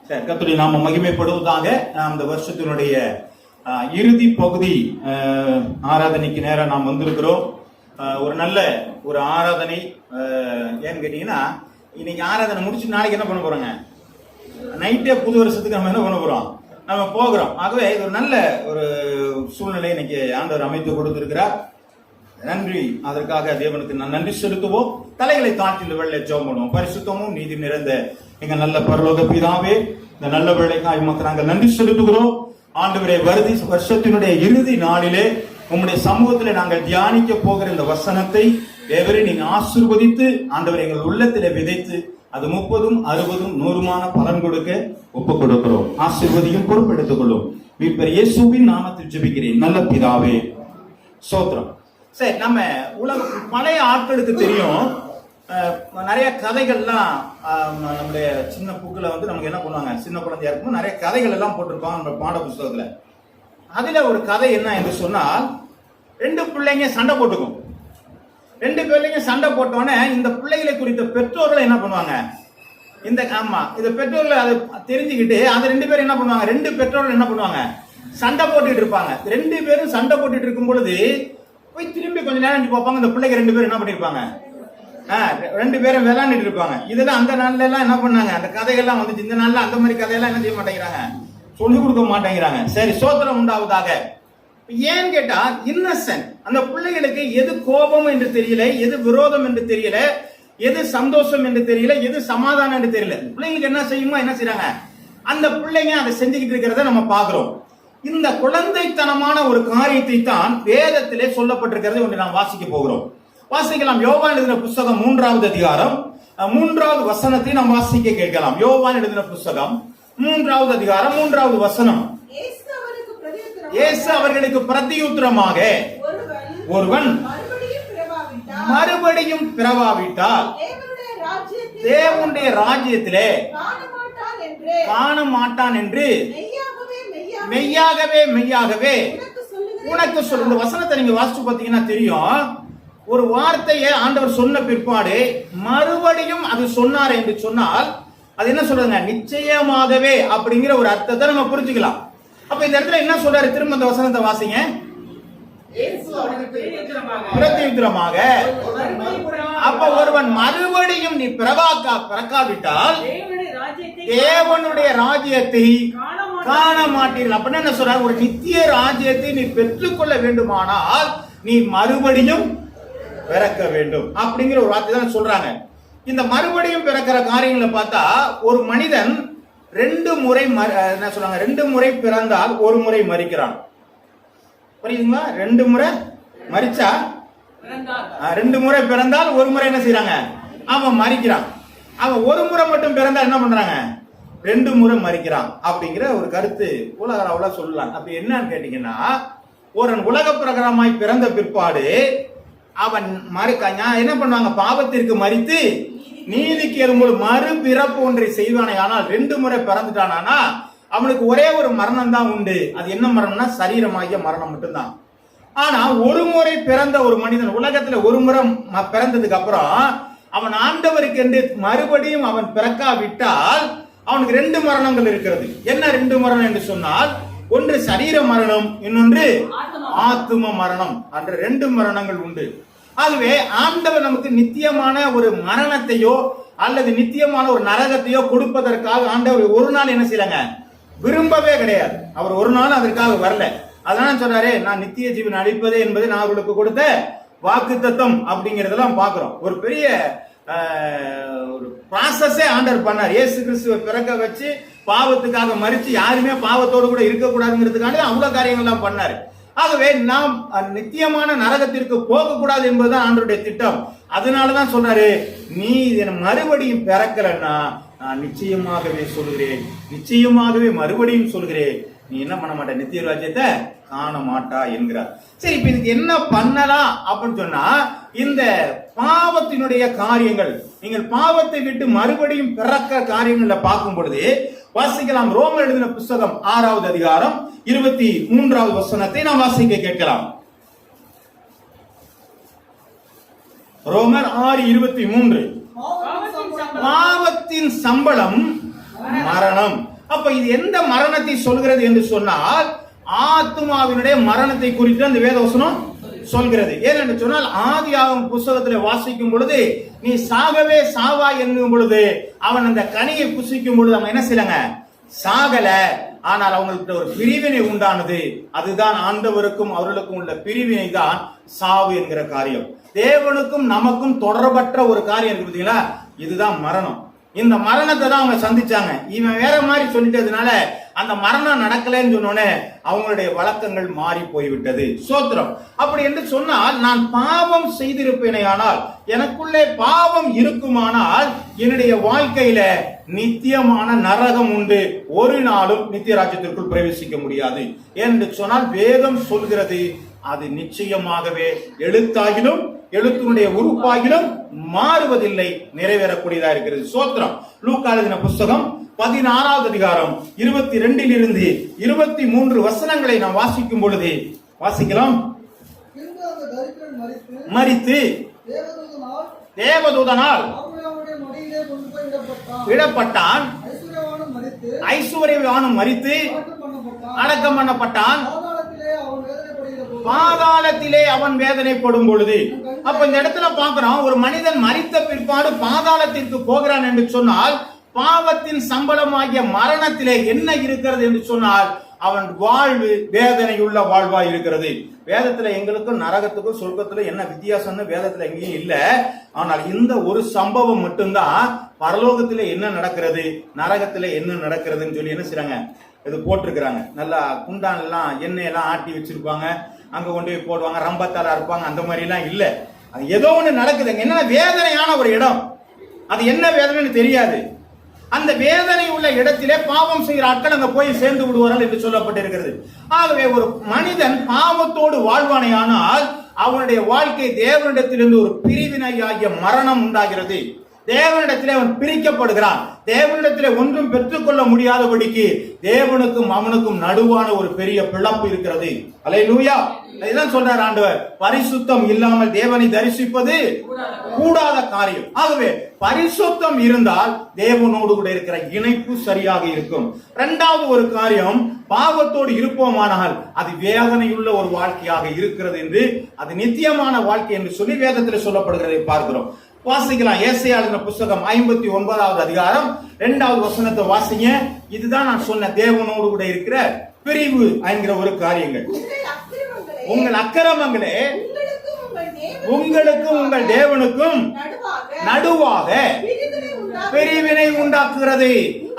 சரி, கர்த்தருடைய நாம மகிமைப்படுவதாக. நாம் இந்த வருஷத்தினுடைய இறுதி பகுதி ஆராதனைக்கு நேரம் நாம் வந்திருக்கிறோம். ஒரு நல்ல ஒரு ஆராதனை. ஏன்னு கேட்டீங்கன்னா, இன்னைக்கு ஆராதனை முடிச்சு நாளைக்கு என்ன பண்ண போறோங்க? நைட்டே புது வருஷத்துக்கு நம்ம என்ன பண்ண போறோம்? நம்ம போகிறோம். ஆகவே இது ஒரு நல்ல ஒரு சூழ்நிலை இன்னைக்கு ஆண்டவர் அமைத்து கொடுத்திருக்கிறார். நன்றி. அதற்காக தேவனுக்கு நன்றி செலுத்துவோம். தலைகளை தாழ்த்தி இந்த வேளையில ஜெபம் பண்ணுவோம். பரிசுத்தமும் நீதி நிறைந்த எங்க நல்ல பரலோக பிதாவே, இந்த நல்ல வேளைக்காக உமக்கு நாங்கள் நன்றி செலுத்துகிறோம். ஆண்டவரே, வருஷத்தினுடைய இறுதி நாளிலே உம்முடைய சமூகத்திலே நாங்கள் தியானிக்க போகிற இந்த வசனத்தை தேவரே நீங்க ஆசீர்வதித்து ஆண்டவரை எங்கள் உள்ளத்திலே விதைத்து அது 30, 60, 100 பலன் கொடுக்க ஒப்பு கொடுக்கிறோம். ஆசீர்வதியும் பொறுப்பெடுத்துக் கொள்ளும். மீட்பர் இயேசுவின் நாமத்தில் ஜெபிக்கிறேன் நல்ல பிதாவே, சோத்திரம். சரி, நம்ம பழைய ஆட்களுக்கு தெரியும், நிறைய கதைகள்லாம் நம்முடைய சின்ன புக்கில் வந்து நமக்கு என்ன பண்ணுவாங்க, சின்ன குழந்தையா இருக்கும் நிறைய கதைகள் எல்லாம் போட்டிருப்பாங்க நம்ம பாட புஸ்தகத்துல. அதுல ஒரு கதை என்ன என்று சொன்னால், 2 பிள்ளைங்க சண்டை போட்டுக்கும். 2 பிள்ளைங்க சண்டை போட்டோன்னே இந்த பிள்ளைகளை குறித்த பெற்றோர்கள் என்ன பண்ணுவாங்க, இந்த பெற்றோர்கள் அதை தெரிஞ்சுக்கிட்டு அது 2 பேரும் என்ன பண்ணுவாங்க, 2 பெற்றோர்கள் என்ன பண்ணுவாங்க, சண்டை போட்டுட்டு இருப்பாங்க. 2 பேரும் சண்டை போட்டுட்டு இருக்கும் பொழுது போய் திரும்பி கொஞ்ச நேரம் பார்ப்பாங்க. இந்த பிள்ளைங்க 2 பேரும் என்ன பண்ணிருப்பாங்க, 2 பேரும் விளையாண்டுட்டு இருப்பாங்க. இதெல்லாம் அந்த நாள்ல எல்லாம் என்ன பண்ணாங்க, அந்த கதைகள்லாம் வந்துச்சு. இந்த நாள்ல அந்த மாதிரி கதையெல்லாம் என்ன செய்ய மாட்டேங்கிறாங்க, சொல்லிக் கொடுக்க மாட்டேங்கிறாங்க. சரி, சோத்திரம் உண்டாவதாக. ஏன்னு கேட்டா, இன்னசென்ட். அந்த பிள்ளைகளுக்கு எது கோபம் என்று தெரியல, எது விரோதம் என்று தெரியல, எது சந்தோஷம் என்று தெரியல, எது சமாதானம் என்று தெரியல. பிள்ளைங்களுக்கு என்ன செய்யுமோ என்ன செய்யறாங்க, அந்த பிள்ளைங்க அதை செஞ்சுக்கிட்டு இருக்கிறத நம்ம பாக்குறோம். இந்த குழந்தைத்தனமான ஒரு காரியத்தை தான் வேதத்திலே சொல்லப்பட்டிருக்கிறது ஒன்று நாம் வாசிக்க போகிறோம். வாசிக்கலாம். யோவான் எழுதின புஸ்தகம் 3வது அதிகாரம் 3வது வசனத்தை நாம் வாசிக்க கேட்கலாம். யோவான் எழுதின புஸ்தகம் 3வது அதிகாரம் 3வது வசனம். இயேசு அவர்களுக்கு பிரதியுத்தரமாக, ஒருவன் மறுபடியும் பிறவாவிட்டால் தேவனுடைய ராஜ்யத்திலே காண மாட்டான் என்று மெய்யாகவே மெய்யாகவே உனக்கு சொல்ல. இந்த வசனத்தை நீங்க வாசிச்சு பார்த்தீங்கன்னா தெரியும். ஒரு வார்த்தையை ஆண்டவர் சொன்ன பிற்பாடு மறுபடியும் அது சொன்னார் என்று சொன்னால் அது என்ன சொல்றாங்க, நிச்சயமாகவே அப்படிங்கிற ஒரு அர்த்தத்தை நம்ம புரிஞ்சுக்கலாம். அப்ப இந்த இடத்துல என்ன சொல்றாரு, திரும்ப அந்த வசனத்தை வாசிங்க. பிரதியுத்தரமாக, அப்ப ஒருவன் மறுபடியும் நீ பிறக்காவிட்டால் தேவனுடைய ராஜ்யத்தை காண மாட்டீர்கள். அப்படின்னு என்ன சொல்றாரு, ஒரு நித்திய ராஜ்யத்தை நீ பெற்றுக்கொள்ள வேண்டுமானால் நீ மறுபடியும் பிறக்க வேண்டும் அப்படிங்கிற ஒரு வார்த்தை தான் சொல்றாங்க. இந்த மறுபடியும் பிறக்கிற காரியங்களை பார்த்தா, ஒரு மனிதன் 2 முறை என்ன சொல்றாங்க, 2 முறை பிறந்தால் 1 முறை மரிக்கிறான். புரியுதுங்களா? 2 முறை மரிச்சா 2 முறை பிறந்தால் 1 முறை என்ன செய்யறாங்க, அவன் மரிக்கிறான். அவன் 1 முறை மட்டும் பிறந்தா என்ன பண்றாங்க, 2 முறை மரிக்கிறான் அப்படிங்கிற ஒரு கருத்து உலக அளவுல சொல்லலாம். அப்படி என்னன்னு கேட்டீங்கன்னா, ஒரு உலக பிரகாரமாய் பிறந்த பிற்பாடு அவன் என்ன பண்ணுவாங்க, பாவத்திற்கு மரித்து நீதிக்கு எழும்போது மறுபிறப்பு ஒன்றை செய்வானே. ஆனால் 2 முறை பிறந்துட்டானா அவனுக்கு ஒரே ஒரு மரணம் தான் உண்டு. அது என்ன மரணம்னா, சரீரமாகிய மரணம் மட்டும்தான். ஆனா 1 முறை பிறந்த ஒரு மனிதன், உலகத்துல 1 முறை பிறந்ததுக்கு அப்புறம் அவன் ஆண்டவருக்கு என்று மறுபடியும் அவன் பிறக்காவிட்டால் அவனுக்கு 2 மரணங்கள் இருக்கிறது. என்ன 2 மரணம் என்று சொன்னால், ஒன்று சரீர மரணம், இன்னொன்று ஆத்தும மரணம் என்ற 2 மரணங்கள் உண்டு. ஆகவே ஆண்டவர் நமக்கு நித்தியமான ஒரு மரணத்தையோ அல்லது நித்தியமான ஒரு நரகத்தையோ கொடுப்பதற்காக ஆண்டவர் ஒரு நாள் என்ன செய்யறாங்க, விரும்பவே கிடையாது. அவர் ஒரு நாள் அதற்காக வரல. அதனால சொல்றாரு, நான் நித்திய ஜீவன் அளிப்பதே என்பது நான் அவர்களுக்கு கொடுத்த வாக்குத்தத்தம் அப்படிங்கறதெல்லாம் பாக்குறோம். ஒரு பெரிய ஒரு ப்ராசஸே ஆண்டவர் பண்ணார். இயேசு கிறிஸ்துவை பிறக்க வச்சு பாவத்துக்காக மரிச்சு யாருமே பாவத்தோடு கூட இருக்கக்கூடாதுங்கிறதுக்காக அவ்வளவு காரியங்கள்லாம் பண்ணாரு. ஆகவே நாம் நித்தியமான நரகத்திற்கு போகக்கூடாது என்பதுதான் ஆண்டவருடைய திட்டம். அதனாலதான் சொல்றாரு, நீ மறுபடியும் பிறக்கலன்னா நான் நிச்சயமாகவே சொல்கிறேன், நிச்சயமாகவே மறுபடியும் சொல்கிறேன், நீ என்ன பண்ண மாட்ட, நித்திய ராஜ்யத்தை காண மாட்டா என்கிறார். சரி, இப்ப இதுக்கு என்ன பண்ணலாம் அப்படின்னு சொன்னா, இந்த பாவத்தினுடைய காரியங்கள், நீங்கள் பாவத்தை விட்டு மறுபடியும் பிறக்க காரியங்களை பார்க்கும் பொழுது வாசிக்கலாம். ரோமர் எழுதின புஸ்தகம் 6வது அதிகாரம் 23வது வசனத்தை நாம் வாசிக்க கேட்கலாம். ரோமர் 6:23. பாவத்தின் சம்பளம் மரணம். அப்ப இது எந்த மரணத்தை சொல்கிறது என்று சொன்னால் ஆத்மாவினுடைய மரணத்தை குறித்து அந்த வேதவசனம் சொல்கிறது. ஏனென்று சொன்னால் ஆதியாகமம் புத்தகத்தில் வாசிக்கும் பொழுது நீ சாகவே சாவா என்னும் பொழுது அவன் அந்த கனியை புசிக்கும் பொழுது அவங்க என்ன செய்யறாங்க, சாகல, ஆனால் அவங்களுக்கு ஒரு பிரிவினை உண்டானது. அதுதான் ஆண்டவருக்கும் அவர்களுக்கும் உள்ள பிரிவினை தான் சாவு என்கிற காரியம். தேவனுக்கும் நமக்கும் தொடர்பற்ற ஒரு காரியம் இருக்கு பார்த்தீங்களா, இதுதான் மரணம். இந்த மரணத்தை தான் அவங்க சந்திச்சாங்க. இவன் வேற மாதிரி சொல்லிட்டதுனால அந்த மரணம் நடக்கலன்னு சொன்னோன்னே அவங்களுடைய வழக்கங்கள் மாறி போய்விட்டது. சோத்திரம். அப்படி என்று சொன்னால் நான் பாவம் செய்திருப்பேனேயானால், எனக்குள்ளே பாவம் இருக்குமானால் என்னுடைய வாழ்க்கையில நித்தியமான நரகம் உண்டு. ஒரு நாளும் நித்திய ராஜ்யத்திற்குள் பிரவேசிக்க முடியாது என்று சொன்னால் வேதம் சொல்கிறது. அது நிச்சயமாகவே எழுத்தாகிலும் எழுத்தினுடைய உறுப்பாகிலும் மாறுவதில்லை, நிறைவேறக்கூடியதா இருக்கிறது. சோத்திரம். லூக்கா எழுதின புஸ்தகம் 16வது அதிகாரம் 22 23 வசனங்களை நாம் வாசிக்கும் பொழுது வாசிக்கலாம். மரித்து தேவதூதனால் விடப்பட்டான், ஐஸ்வர்யவானும் மரித்து அடக்கம் பண்ணப்பட்டான், பாதாளத்திலே அவன் வேதனைப்படும் பொழுது. அப்ப இந்த இடத்துல பார்க்கிறோம், ஒரு மனிதன் மரித்த பிற்பாடு பாதாளத்திற்கு போகிறான் என்று சொன்னால் பாவத்தின் சம்பளமாகிய மரணத்திலே என்ன இருக்கிறது என்று சொன்னால் அவன் வாழ்வு வேதனையுள்ள வாழ்வாய் இருக்கிறது. வேதத்துல எங்களுக்கும் நரகத்துக்கும் சொர்க்கத்துல என்ன வித்தியாசம்னு வேதத்துல எங்கேயும் இல்ல. ஆனால் இந்த ஒரு சம்பவம் மட்டும்தான் பரலோகத்திலே என்ன நடக்கிறது, நரகத்திலே என்ன நடக்கிறதுன்னு சொல்லி என்ன செய்றாங்க, இது போட்டிருக்கிறாங்க. நல்லா குண்டான் எல்லாம் எண்ணெய் எல்லாம் ஆட்டி வச்சிருப்பாங்க, அங்க கொண்டு போய் போடுவாங்க, ரம்பத்தால இருப்பாங்க. அந்த மாதிரி எல்லாம் இல்ல. அது ஏதோ ஒண்ணு நடக்குது. என்ன வேதனையான ஒரு இடம், அது என்ன வேதனைன்னு தெரியாது. அந்த வேதனை உள்ள இடத்திலே பாவம் செய்கிற ஆட்கள் அங்க போய் சேர்ந்து விடுவார்கள் என்று சொல்லப்பட்டிருக்கிறது. ஆகவே ஒரு மனிதன் பாவத்தோடு வாழ்வானையானால் அவனுடைய வாழ்க்கை தேவனிடத்திலிருந்து ஒரு பிரிவினையாகிய மரணம் உண்டாகிறது. தேவனிடத்திலே அவன் பிரிக்கப்படுகிறான். தேவனிடத்திலே ஒன்றும் பெற்றுக்கொள்ள முடியாதபடிக்கு தேவனுக்கும் அவனுக்கும் நடுவான ஒரு பெரிய பிளப்பு இருக்கிறது. அல்லேலூயா. இதுதான் சொல்றார் ஆண்டவர், பரிசுத்தம் இல்லாமல் தேவனை தரிசிப்பது கூடாத காரியம். ஆகவே பரிசுத்தம் இருந்தால் தேவனோடு கூட இருக்கிற இணைப்பு சரியாக இருக்கும். இரண்டாவது ஒரு காரியம், பாவத்தோடு இருப்போமானால் அது வேதனையுள்ள ஒரு வாழ்க்கையாக இருக்கிறது என்று, அது நித்தியமான வாழ்க்கை என்று சொல்லி வேதத்தில் சொல்லப்படுகிறதை பார்க்கிறோம். வாசிக்கலாம். ஏசாயா எழுதின புத்தகம் 59வது அதிகாரம் 2வது வசனத்தை வாசிங்க. இதுதான் நான் சொன்ன தேவனோடு கூட இருக்கிற பிரிவு என்கிற ஒரு காரியங்கள். உங்கள் அக்கிரமங்களே உங்களுக்கும் உங்கள் தேவனுக்கும் நடுவாக பிரிவினை உண்டாக்குகிறது.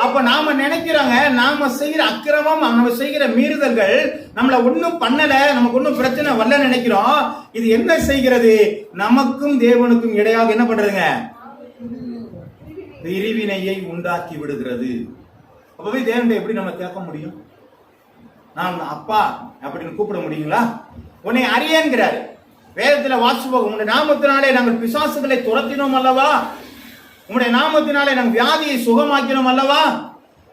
அப்ப நாம நினைக்கிறாங்க, நாம செய்யற அக்கிரமம், நம்ம செய்கிற மீறுதல்கள் நம்மள ஒண்ணும் பண்ணல, நமக்கு ஒண்ணும் பிரச்சனை வரல நினைக்கிறோம். இது என்ன செய்கிறது, நமக்கும் தேவனுக்கும் இடையாக என்ன பண்றதுங்க, பிரிவினையை உண்டாக்கி விடுகிறது. அப்பவே தேவனை எப்படி நம்ம கேட்க முடியும்? நான் அப்பா அப்படின்னு கூப்பிட முடியுங்களா? உன்னை அறியேன்கிறாரு வேதத்துல வாசிப்போம். உன்னுடைய நாமத்தினாலே நாங்கள் பிசாசுகளை துரத்தினோம் அல்லவா, உங்களுடைய நாமத்தினாலே நாங்கள் வியாதியை சுகமாக்கினோம் அல்லவா.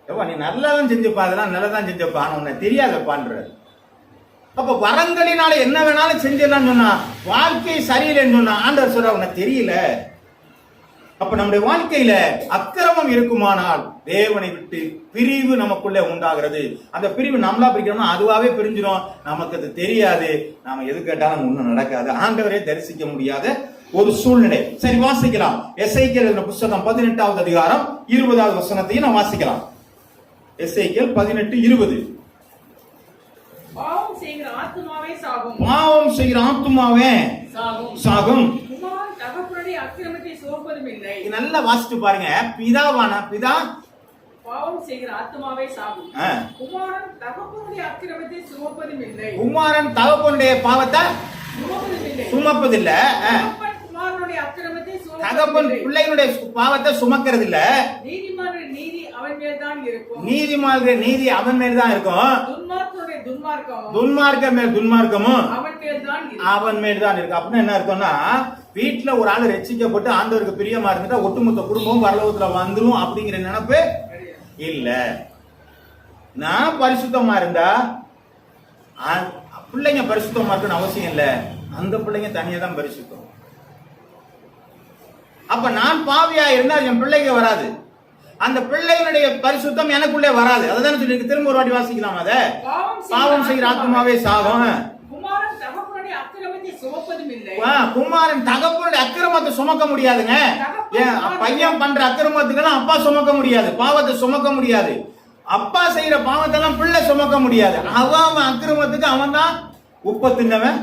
எவ்வளோ நீ நல்லதான் செஞ்சப்பா, அதெல்லாம் நல்லதான் செஞ்சப்பா, உன்னை தெரியாதப்பான்ற. அப்ப வரங்களினால என்ன வேணாலும் செஞ்சிடலாம்னு சொன்னா, வாழ்க்கை சரியில்லைன்னு சொன்னா ஆண்டவர் சொல்ற உன்னை தெரியல. அப்ப நம்முடைய வாழ்க்கையில அக்கிரமம் இருக்குமானால் தேவனை விட்டு பிரிவு நமக்குள்ளே உண்டாகிறது. அந்த பிரிவு நம்மளா பிரிக்கணும்னா அதுவாவே பிரிஞ்சிடும். நமக்கு அது தெரியாது, நாம எது கேட்டாலும் ஒண்ணும் நடக்காது, ஆண்டவரே தரிசிக்க முடியாத ஒரு சூழ்நிலை. சரி, வாசிக்கலாம். எசேக்கியேல் எழுதின புத்தகம் 18வது அதிகாரம் 20வது வசனத்தையும் நாம் வாசிக்கலாம். எசேக்கியேல் 18:20. பாவம் செய்கிற ஆத்துமாவே சாகும், பாவம் செய்கிற ஆத்துமாவே சாகும், தகப்பனுடைய அக்கிரமத்தை சுமப்பதும் இல்லை. நல்லா வாசிச்சு பாருங்க. பிதா பாவம் செய்கிற ஆத்துமாவே சாகும், குமாரன் தகப்பனுடைய அக்கிரமத்தை சுமப்பதும் இல்லை. குமாரன் தகப்பனுடைய பாவத்தை சுமப்பதில்லை. தகப்பன் பிள்ளைகளுடைய பாவத்தை சுமக்கிறது இல்ல. நீதிமானுடைய நீதி அவன் மேல் தான் இருக்கும். நீதிமானுடைய நீதி அவன் மேல் தான் இருக்கும். துன்மார்க்கனுடைய துன்மார்க்கம் மேல் துன்மார்க்கமும் அவன் மேல் தான் இருக்கு. அப்படின்னு என்ன இருக்கும்னா, வீட்டுல ஒரு ஆள் ரட்சிக்கப்பட்டு ஆண்டவருக்கு பிரியமா இருந்துட்டா ஒட்டுமொத்த குடும்பம் பரலோகத்துல வந்துரும் அப்படிங்கிற நினைப்பு இல்ல. நான் பரிசுத்தமா இருந்தா பிள்ளைங்க பரிசுத்தமா இருக்குன்னு அவசியம் இல்ல, அந்த பிள்ளைங்க தனியா தான் பரிசுத்தம். அப்ப நான் பாவியா இருந்தா என் பிள்ளைங்க வராது. அந்த பிள்ளையினுடைய பரிசுத்தம் எனக்குள்ளே வராது. அதுதான் சொல்லி திரும்ப ஒரு வாட்டி வாசிக்கலாம். அத பாவம் செய்கிற ஆத்மாவே சாகும். குமாரன் தகப்பனுடைய அக்கிரமத்தை சுமப்பதும் இல்லை. குமாரன் தகப்பனுடைய அக்கிரமத்தை சுமக்க முடியாதுங்க. ஏன் பையன் பண்ற அக்கிரமத்துக்கெல்லாம் அப்பா சுமக்க முடியாது, பாவத்தை சுமக்க முடியாது. அப்பா செய்யற பாவத்தெல்லாம் பிள்ளை சுமக்க முடியாது. அவன் அக்கிரமத்துக்கு அவன் தான் உப்ப தின்னவன்.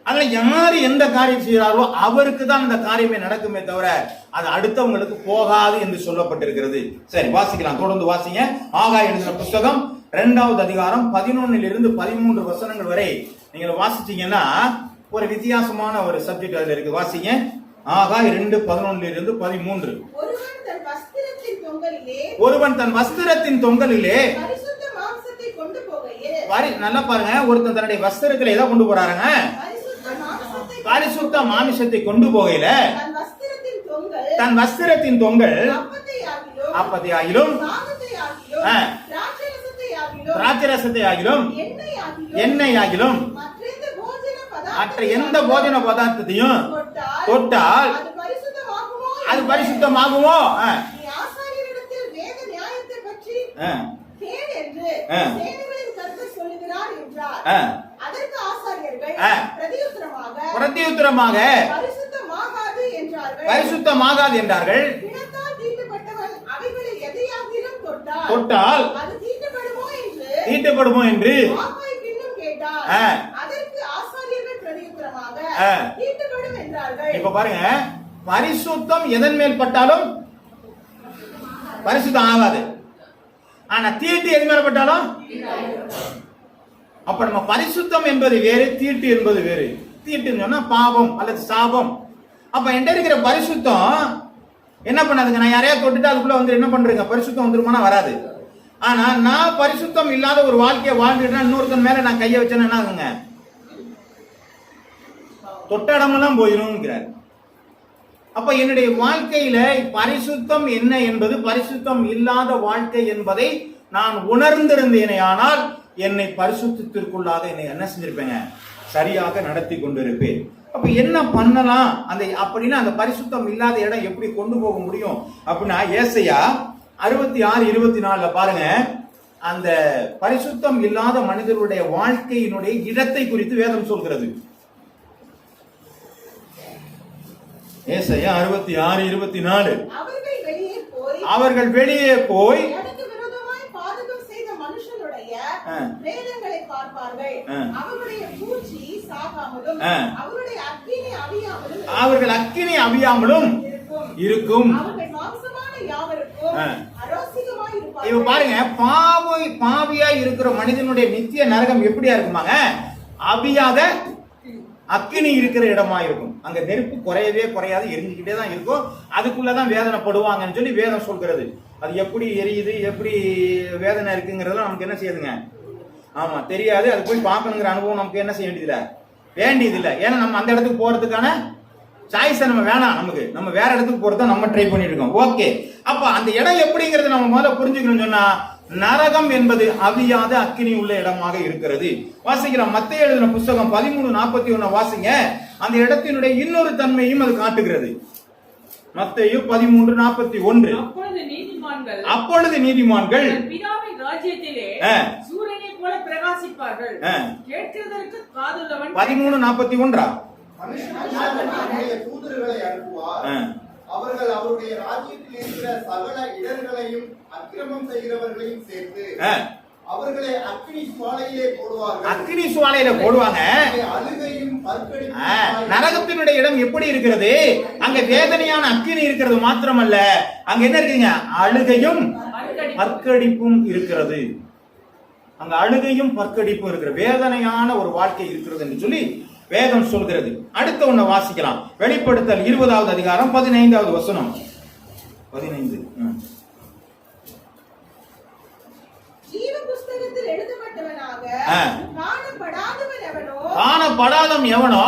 அதுல யாரு எந்த காரியம் செய்யறாரோ அவருக்கு தான் அந்த காரியமே நடக்குமே தவிர அது அடுத்தவங்களுக்கு போகாது என்று சொல்லப்பட்டிருக்கிறது. சரி, வாசிக்கலாம், தொடர்ந்து வாசிங்க. ஆகாய் எழுதின புஸ்தகம் 2வது அதிகாரம் 11 13 வசனங்கள் வரை நீங்க வாசிச்சீங்கன்னா ஒரு வித்தியாசமான ஒரு சப்ஜெக்ட் அதுல இருக்கு. வாசிங்க. ஆகாய் 2:11 13. ஒருவன் தன் வஸ்திரத்தின் தொங்கலிலே நல்லா பாருங்க, ஒருத்தன் தன்னுடைய வஸ்திரத்துல எதை கொண்டு போறாருங்க? பரிசுத்த மாமிசத்தை கொண்டு போகையில தன் வஸ்திரத்தின் தொங்கல் அப்பத்தை ஆகிலும் திராட்சரசத்தை ஆகிலும் எண்ணெய் ஆகிலும் மற்ற எந்த போஜன பதார்த்தத்தையும் தொட்டால் அது பரிசுத்தமாகுமோ? பிரதியுத்தரமாக பரிசுத்தமாகாது என்றார்கள். தொட்டால் தீட்டுப்படுமோ என்று இப்ப பாருங்க, பரிசுத்தம் எதன் மேல் பட்டாலும் பரிசுத்தம் ஆகாது. ஆனா தீட்டு எது மேல பட்டாலும். அப்ப நம்ம பரிசுத்தம் என்பது வேறு, தீட்டு என்பது வேறு. தீட்டுன்னு சொன்னா பாவம் அல்லது சாபம். அப்ப என்கிட்ட இருக்கிற பரிசுத்தம் என்ன பண்ணாதுங்க? நான் யாரையா தொட்டுட்டு அதுக்குள்ள வந்து என்ன பண்றீங்க? பரிசுத்தம் வந்துருமானா வராது. ஆனா நான் பரிசுத்தம் இல்லாத ஒரு வாழ்க்கையை வாழ்ந்துட்டா இன்னொருத்தன் மேல நான் கைய வச்சேன்னா என்ன ஆகுங்க? தொட்ட இடமெல்லாம் போயிருங்கிறார். அப்ப என்னுடைய வாழ்க்கையில பரிசுத்தம் என்ன என்பது, பரிசுத்தம் இல்லாத வாழ்க்கை என்பதை நான் உணர்ந்திருந்தேனே ஆனால் என்னை பரிசுத்தத்திற்குள்ளாக என்னை என்ன செஞ்சிருப்பேங்க? சரியாக நடத்தி கொண்டிருப்பேன். அப்ப என்ன பண்ணலாம் அந்த அப்படின்னா அந்த பரிசுத்தம் இல்லாத இடம் எப்படி கொண்டு போக முடியும் அப்படின்னா ஏசாயா 66:24 பாருங்க, அந்த பரிசுத்தம் இல்லாத மனிதர்களுடைய வாழ்க்கையினுடைய இடத்தை குறித்து வேதம் சொல்கிறது. ஏசாயா 66:24 அவர்கள் வெளியே போய் அவர்கள் அக்கினி அவியாமலும் இருக்கும். இப்ப பாருங்க, பாவியா இருக்கிற மனிதனுடைய நித்திய நரகம் எப்படியா இருக்குமாங்க? அவியாத அக்கினி இருக்கிற இடமா இருக்கும். அங்க நெருப்பு குறையவே குறையாது, எரிஞ்சுக்கிட்டே தான் இருக்கும். அதுக்குள்ளதான் வேதனைப்படுவாங்கன்னு சொல்லி வேதம் சொல்கிறது. அது எப்படி எரியுது, எப்படி வேதனை இருக்குங்கிறதுலாம் நமக்கு என்ன செய்யுதுங்க? ஆமா, தெரியாது. அது போய் பார்க்கணுங்கிற அனுபவம் நமக்கு என்ன செய்ய வேண்டியதில்லை. ஏன்னா நம்ம அந்த இடத்துக்கு போறதுக்கான சாய்ஸை நம்ம வேணாம். நமக்கு நம்ம வேற இடத்துக்கு போறத நம்ம ட்ரை பண்ணிட்டு இருக்கோம். ஓகே, அப்ப அந்த இடம் எப்படிங்கிறது நம்ம முதல்ல புரிஞ்சுக்கணும்னு சொன்னா, நரகம் என்பது அவியாத அக்கினி உள்ள இடமாக இருக்கிறது. வாசிக்கலாம். மத்தேயு எழுதின புஸ்தகம் 13:41 வாசிங்க. அந்த இடத்தினுடைய இன்னொரு தன்மையும் அது காட்டுகிறது. மத்தேயு 13:41. அப்பொழுது நீதிமான்கள் பிதாவின் ராஜ்யத்திலே சூரியனை போல பிரகாசிப்பார்கள். கேட்கிறதற்கு காதுள்ளவன். 13:41. தூதர்களை அனுப்புவார். அவர்கள் அவருடைய ராஜ்யத்தில் இருக்கிற சகல இடர்களையும் அக்கிரமம் செய்கிறவர்களையும் சேர்த்து அவர்களை அக்கினி சுவாலையிலே போடுவார்கள். அக்கினி சுவாலையில போடுவாங்க. அழுகையும் பற்கடிப்பும். நரகத்தினுடைய இடம் எப்படி இருக்கிறது? அங்க வேதனையான அக்கினி இருக்கிறது மாத்திரமல்ல, அங்க என்ன இருக்குங்க? அழுகையும் பற்கடிப்பும் இருக்கிறது. அங்க அழுகையும் பற்கடிப்பும் இருக்கிற வேதனையான ஒரு வாழ்க்கை இருக்கிறது என்று சொல்லி வேதம் சொல்கிறது. அடுத்த ஒண்ணு வாசிக்கலாம். வெளிப்படுத்தல் 20வது அதிகாரம் 15வது வசனம். 15. காணப்படாதவன் எவனோ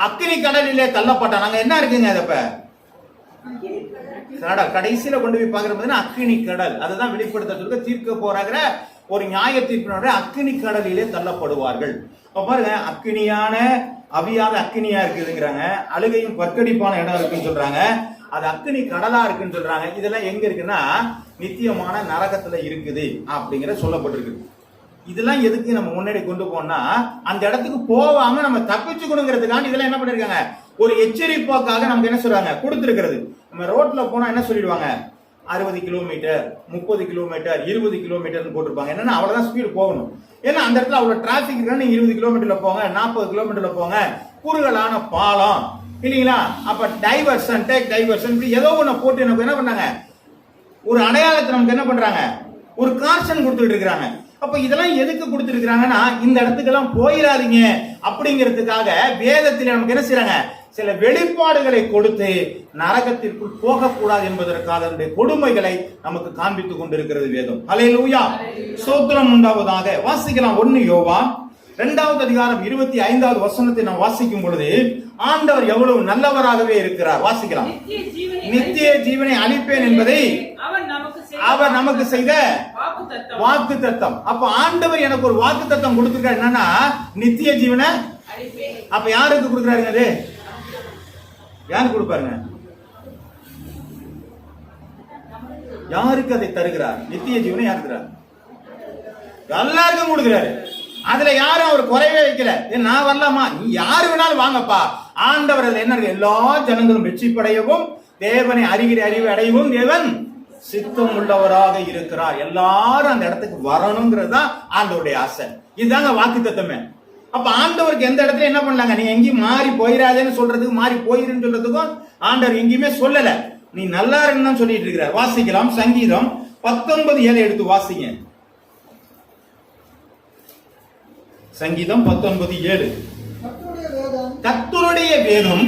அக்கினி கடலிலே தள்ளப்பட்டான். அங்க என்ன இருக்குங்க? அதப்ப கடைசியில கொண்டு போய் பாக்குறது அக்கினி கடல். அதுதான் வெளிப்படுத்த தீர்க்க போறாங்கிற ஒரு நியாய தீர்ப்பினோட அக்கினி கடலிலே தள்ளப்படுவார்கள். பாருங்க, அக்கினியான அவியாத அக்கினியா இருக்குதுங்கிறாங்க. அழுகையும் பற்கடிப்பான இடம் இருக்குன்னு சொல்றாங்க. அது அக்கினி கடலா இருக்குன்னு சொல்றாங்க. இதெல்லாம் எங்க இருக்குன்னா நித்தியமான நரகத்துல இருக்குது அப்படிங்கிற சொல்லப்பட்டிருக்கு. இதெல்லாம் எதுக்கு நம்ம முன்னாடி கொண்டு போனா அந்த இடத்துக்கு போகாம நம்ம தப்பிச்சுக்கணுங்கிறதுக்காக இதெல்லாம் என்ன பண்ணிருக்காங்க, ஒரு எச்சரிப்பாக்காக நமக்கு என்ன சொல்றாங்க கொடுத்திருக்கிறது. நம்ம ரோட்ல போனா என்ன சொல்லிடுவாங்க, 60 கிலோமீட்டர் 30 கிலோமீட்டர் 20 கிலோமீட்டர் போட்டிருப்பாங்க. என்னன்னா அவ்வளவுதான் ஸ்பீடு போகணும். ஏன்னா அந்த இடத்துல அவ்வளவு டிராபிக் இருக்கு, நீங்க 20 கிலோமீட்டர்ல போங்க, 40 கிலோமீட்டர்ல போங்க, குறுகலான பாலம் இல்லீங்களா, அப்ப டைவர்ஷன் டேக் டைவர்ஷன் ஏதோ ஒண்ணு போட்டு எனக்கு என்ன பண்ணாங்க, ஒரு அடையாளத்தை நமக்கு என்ன பண்றாங்க, ஒரு கார்ஷன் கொடுத்துட்டு இருக்காங்க. அப்ப இதெல்லாம் எதுக்கு கொடுத்துருக்காங்கன்னா இந்த இடத்துக்கெல்லாம் போயிடாதீங்க அப்படிங்கிறதுக்காக வேதத்தில் நமக்கு என்ன செய்யறாங்க, சில வெளிப்பாடுகளை கொடுத்து நரகத்திற்குள் போகக்கூடாது என்பதற்காக கொடுமைகளை நமக்கு காண்பித்துக் கொண்டிருக்கிறது வேதம். அல்லேலூயா, ஸ்தோத்திரம் உண்டாவதாக. வாசிக்கலாம் 1 யோவான் 2வது அதிகாரம் 25வது வசனத்தை நாம் வாசிக்கும் பொழுது ஆண்டவர் எவ்வளவு நல்லவராகவே இருக்கிறார். வாசிக்கலாம். நித்திய ஜீவனை அளிப்பேன் என்பதை அவர் நமக்கு செய்த வாக்கு தத்தம். அப்ப ஆண்டவர் எனக்கு ஒரு வாக்கு தத்தம் கொடுத்திருக்காரு, என்னன்னா நித்திய ஜீவனை. அப்ப யாருக்கு கொடுக்கிறாருங்க, அது யாருக்கு கொடுப்பாருங்க, யாருக்கு அதை தருகிறார்? நித்திய ஜீவனை யார் தருகிறார்? எல்லாருக்கும் கொடுக்கிறாரு. அதுல யாரும் அவர் குறைவே வைக்கல. நான் வரலாமா, நீ யாரு வேணாலும் வாங்கப்பா. ஆண்டவர் அதுல என்ன இருக்கு, எல்லா ஜனங்களும் வெற்றிப்படையவும் தேவனை அறிகிற அறிவு அடையவும் தேவன் சித்தம் உள்ளவராக இருக்கிறார். எல்லாரும் அந்த இடத்துக்கு வரணுங்கிறது தான் ஆண்டவருடைய ஆசை. இதுதாங்க வாக்கு தத்தமே. அப்ப ஆண்டவருக்கு எந்த இடத்துல என்ன பண்ணலாங்க, நீ எங்கேயும் மாறி போயிடாதேன்னு சொல்றதுக்கு, மாறி போயிருன்னு சொல்றதுக்கும் ஆண்டவர் எங்கேயுமே சொல்லல. நீ நல்லா இருக்குன்னு தான் சொல்லிட்டு இருக்கிறார். வாசிக்கலாம். சங்கீதம் 19:7 எடுத்து வாசிங்க. சங்கீதம் 19:7. கர்த்தருடைய வேதம்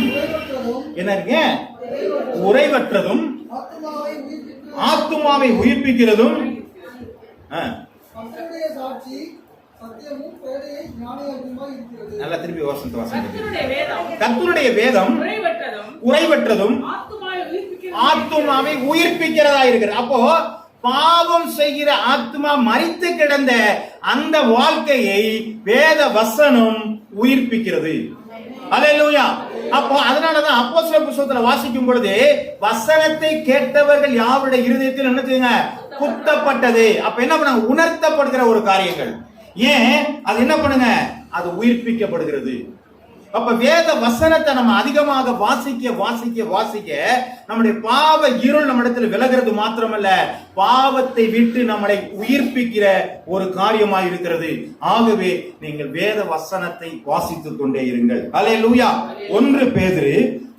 என்ன இருக்கு, உறைவற்றதும் ஆத்துமாவை உயிர்ப்பிக்கிறதும் நல்லா திருப்பி வசனத்தை வாசிங்க. கர்த்தருடைய வேதம் உறைவற்றதும் ஆத்துமாவை உயிர்ப்பிக்கிறதா இருக்கிறது. அப்போ பாவம் செய்கிற ஆத்மா மரித்து கிடந்த அந்த வாழ்க்கையை வேத வசனம் உயிர்ப்பிக்கிறது. அல்லேலூயா. அப்போ அதனாலதான் அப்போஸ்தலர் புத்தகத்துல வாசிக்கும் பொழுது வசனத்தை கேட்டவர்கள் யாருடைய இருதயத்தில் என்ன செய்யுங்க, குத்தப்பட்டது. அப்ப என்ன பண்ணாங்க, உணர்த்தப்படுகிற ஒரு காரியங்கள். ஏன் அது என்ன பண்ணுங்க, அது உயிர்ப்பிக்கப்படுகிறது. அப்ப வேத வசனத்தை நம்ம அதிகமாக வாசிக்க வாசிக்க வாசிக்க நம்முடைய பாவ இருள் நம்ம இடத்துல விலகிறது மாத்திரமல்ல, பாவத்தை விட்டு நம்மளை உயிர்ப்பிக்கிற ஒரு காரியமாய் இருக்கிறது. ஆகவே நீங்கள் வேத வசனத்தை வாசித்துக் கொண்டே இருங்கள். அல்லேலூயா. 1 பேதுரு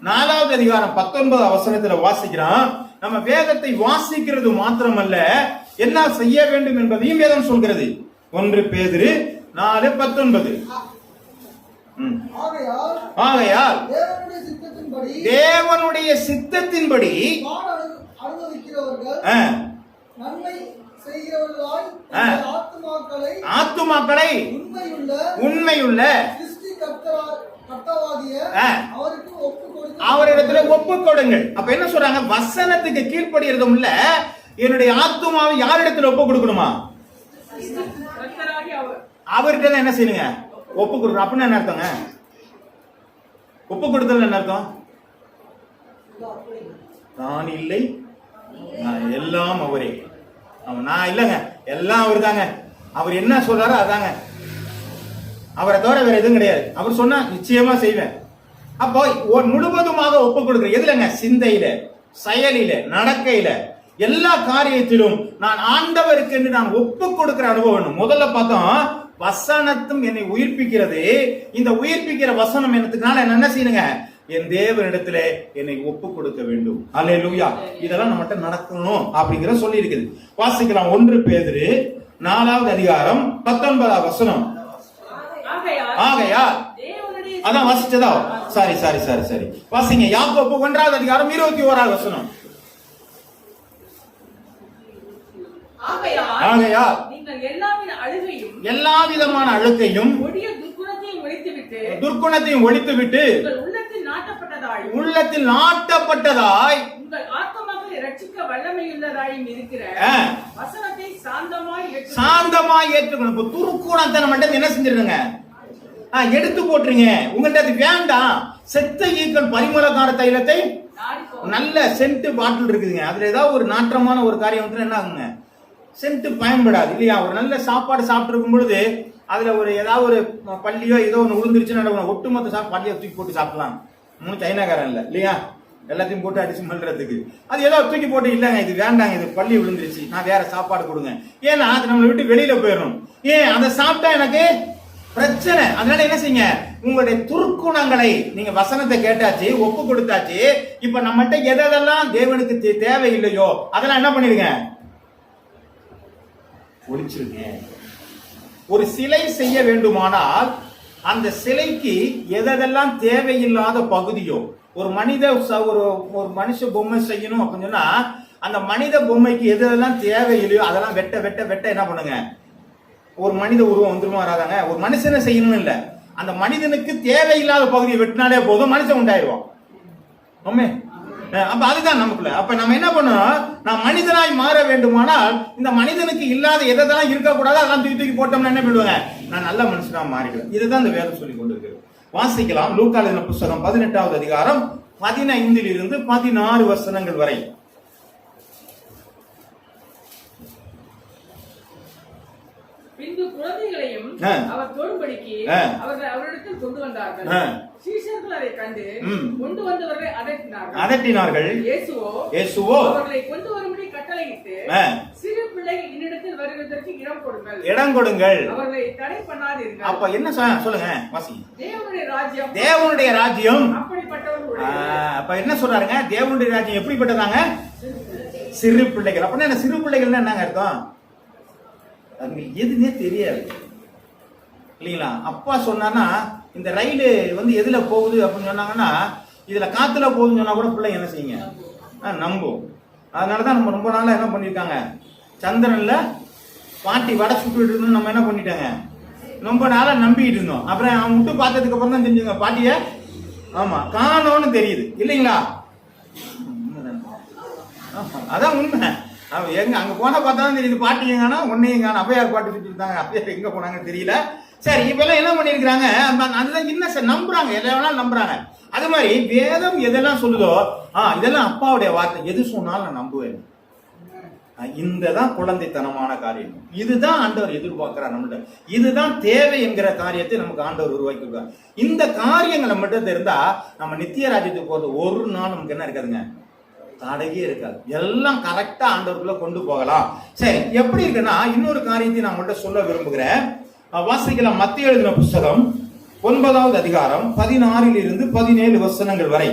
4வது அதிகாரம் 19வது வசனத்துல வாசிக்கிறான். நம்ம வேதத்தை வாசிக்கிறது மாத்திரமல்ல, என்ன செய்ய வேண்டும் என்பதையும் வேதம் சொல்கிறது. 1 பேதுரு 4:19. ஆகையால் தேவனுடைய சித்தத்தின்படி ஆத்துமாக்களை உண்மையுள்ள அவரிடத்துல ஒப்பு கொடுங்கள். அப்ப என்ன சொல்றாங்க, வசனத்துக்கு கீழ்ப்படுகிறதும் இல்ல, என்னுடைய ஆத்துமாவை யாரிடத்துல ஒப்பு கொடுக்கணுமா, அவர்கிட்ட என்ன செய்யுங்க, ஒப்பு கொடுக்கணும். அப்படின்னு என்ன அர்த்தங்க, ஒப்பு கொடுத்தல் என்ன அர்த்தம், நான் இல்லை நான் எல்லாம் அவரே. நான் இல்லைங்க, எல்லாம் அவர் தாங்க, அவர் என்ன சொல்றாரோ அதாங்க, அவரை தவிர வேற எதுவும் கிடையாது. அவர் சொன்னா நிச்சயமா செய்வேன். அப்போ முழுவதுமாக ஒப்பு கொடுக்கிற எதுலங்க, சிந்தையில, செயலில, நடக்கையில, எல்லா காரியத்திலும் நான் ஆண்டவருக்கு என்று நான் ஒப்பு கொடுக்கிற அனுபவம். முதல்ல பார்த்தோம், வசனத்தும் என்னை உயிர்ப்பிக்கிறது. இந்த உயிர்ப்பிக்கிற வசனம் என்னத்துக்குனால என்ன செய்யணுங்க, என் தேவனிடத்துல என்னை ஒப்பு கொடுக்க வேண்டும். அல்லேலூயா. இதெல்லாம் நம்மகிட்ட நடக்கணும் அப்படிங்கிற சொல்லி இருக்குது. வாசிக்கலாம். 1 பேதுரு 4வது அதிகாரம் 19வது வசனம். ஆகையால் அதான் வாசிச்சதா, சரி வாசிங்க. யாக்கோபு 1வது அதிகாரம் 21வது வசனம். ஆகையால் எல்லா விதமான அழுக்கையும் துர்க்குணத்தையும் ஒழித்துவிட்டு உள்ளத்தில் நாட்டப்பட்டதாய் சாந்தமாய் ஏற்றுக்கணும். துர்க்குணத்தை நம்ம என்ன செஞ்சிருங்க, எடுத்து போட்டுருங்க. உங்கள்ட்ட அது வேண்டாம். செத்த ஈக்கள் பரிமளகார தைலத்தை நல்ல சென்ட் பாட்டில் இருக்குதுங்க, அதுல ஏதாவது ஒரு நாற்றமான ஒரு காரியம் வந்து என்ன ஆகுங்க, சென்ட் பயன்படாது இல்லையா? ஒரு நல்ல சாப்பாடு சாப்பிட்டு இருக்கும் பொழுது அதுல ஒரு ஏதாவது ஒரு பள்ளியோ ஏதோ ஒன்று விழுந்துருச்சுன்னா ஒட்டுமொத்த பள்ளியை தூக்கி போட்டு சாப்பிடலாம். சைனாக்காரன் இல்லை இல்லையா, எல்லாத்தையும் போட்டு அடிச்சு மல்றதுக்கு. அது ஏதோ தூக்கி போட்டு இல்லைங்க இது வேண்டாங்க, இது பள்ளி விழுந்துருச்சு, நான் வேற சாப்பாடு கொடுங்க. ஏன்னா அது நம்மளை விட்டு வெளியில போயிடணும். ஏன் அதை சாப்பிட்டா எனக்கு பிரச்சனை. அதனால என்ன செய்யுங்க, உங்களுடைய துர்க்குணங்களை நீங்க வசனத்தை கேட்டாச்சு, ஒப்பு கொடுத்தாச்சு. இப்ப நம்மகிட்ட எதெல்லாம் தேவனுக்கு தேவை இல்லையோ அதெல்லாம் என்ன பண்ணிருங்க, ஒழிச்சிருங்க. ஒரு சிலை செய்ய வேண்டுமானால் அந்த சிலைக்கு எதெல்லாம் தேவையில்லாத பகுதியோ, ஒரு ஒரு மனுஷ பொம்மை செய்யணும் அப்படின்னு சொன்னா அந்த மனித பொம்மைக்கு எதெல்லாம் தேவையில்லையோ அதெல்லாம் வெட்ட வெட்ட வெட்ட என்ன பண்ணுங்க, ஒரு மனித உருவம் வந்துருமா வராதாங்க. ஒரு மனுஷனை செய்யணும் இல்ல, அந்த மனிதனுக்கு தேவையில்லாத பகுதியை வெட்டினாலே போதும், மனுஷன் உண்டாயிருவான். அப்ப அதுதான் நமக்குள்ள. அப்ப நம்ம என்ன பண்ணணும், நான் மனிதனாய் மாற வேண்டுமானால் இந்த மனிதனுக்கு இல்லாத எதெல்லாம் இருக்கக்கூடாது அதெல்லாம் தூக்கி தூக்கி போட்டோம்னா என்ன பண்ணுவாங்க, நான் நல்ல மனுஷனா மாறிடுவேன். இதுதான் இந்த வேதம் சொல்லி கொண்டு இருக்கிறது. வாசிக்கலாம் லூக்கா எழுதின புத்தகம் 18வது அதிகாரம் 15 இருந்து 16 வசனங்கள் வரை. பின்பு குழந்தைகளையும் அவர் தோடும்படிக்கு அவர்கள் அவரிடத்தில் கொண்டு வந்தார்கள். சீஷர்கள் அதை கண்டு கொண்டு வந்தவர்களை அதட்டினார்கள். இயேசுவோ அவர்களை கொண்டு வரும்படி கட்டளையிட்டு, சிறு பிள்ளைகள் என்னிடத்தில் வருவதற்கு இடம் கொடுங்கள், அவர்களை தடை பண்ணாதீர்கள். அப்ப என்ன சொல்லுங்க, வாசி. தேவனுடைய ராஜ்யம் அப்படிப்பட்டவர்களுடைய. அப்ப என்ன சொல்றாருங்க, தேவனுடைய ராஜ்யம் எப்படிப்பட்டதாங்க, சிறு பிள்ளைகள். அப்படின்னா என்ன, சிறு பிள்ளைகள் என்னங்க அர்த்தம், அதுங்களுக்கு எதுனே தெரியாது இல்லைங்களா? அப்பா சொன்னா இந்த ரயிலு வந்து எதுல போகுது அப்படின்னு சொன்னாங்கன்னா இதுல காத்துல போகுதுன்னு சொன்னா கூட பிள்ளைங்க என்ன செய்யுங்க, நம்பும். அதனாலதான் நம்ம ரொம்ப நாளா என்ன பண்ணிருக்காங்க, சந்திரன்ல பாட்டி வடை சுட்டுட்டு இருந்தோம், நம்ம என்ன பண்ணிட்டாங்க, ரொம்ப நாளா நம்பிக்கிட்டு இருந்தோம். அப்புறம் அவன் விட்டு பார்த்ததுக்கு அப்புறம் தான் தெரிஞ்சுங்க பாட்டிய ஆமா காணோன்னு தெரியுது இல்லைங்களா? அதான் உண்மை. எங்க அங்க போனா பார்த்தா தெரியுது பாட்டி எங்கன்னா ஒன்னையும் காணும், அப்பையார் பாட்டு சுட்டு இருந்தாங்க, அப்பையார் எங்க போனாங்கன்னு தெரியல. சரி, இப்ப எல்லாம் என்ன பண்ணிருக்காங்க, அதுதான் இன்னும் நம்புறாங்க, எல்லாம் நம்புறாங்க. அது மாதிரி வேதம் எதெல்லாம் சொல்லுதோ இதெல்லாம் அப்பாவுடைய வார்த்தை, எது சொன்னாலும் நான் நம்புவேன். இந்ததான் குழந்தைத்தனமான காரியம். இதுதான் ஆண்டவர் எதிர்பார்க்கிறார் நம்மகிட்ட. இதுதான் தேவை என்கிற காரியத்தை நமக்கு ஆண்டவர் உருவாக்கி இருக்கார். இந்த காரியங்கள் நம்மகிட்ட இருந்தா நம்ம நித்திய ராஜ்யத்துக்கு போறது ஒரு நாள் நமக்கு என்ன இருக்காதுங்க, தடையே இருக்காது. எல்லாம் கரெக்டா ஆண்டவருக்குள்ள கொண்டு போகலாம். சரி, எப்படி இருக்குன்னா இன்னொரு காரியத்தை நான் உங்கள்கிட்ட சொல்ல விரும்புகிறேன். வாசிக்கலாம் மத்தேயு எழுதின புத்தகம் 9வது அதிகாரம் 16 இருந்து 17 வசனங்கள் வரை.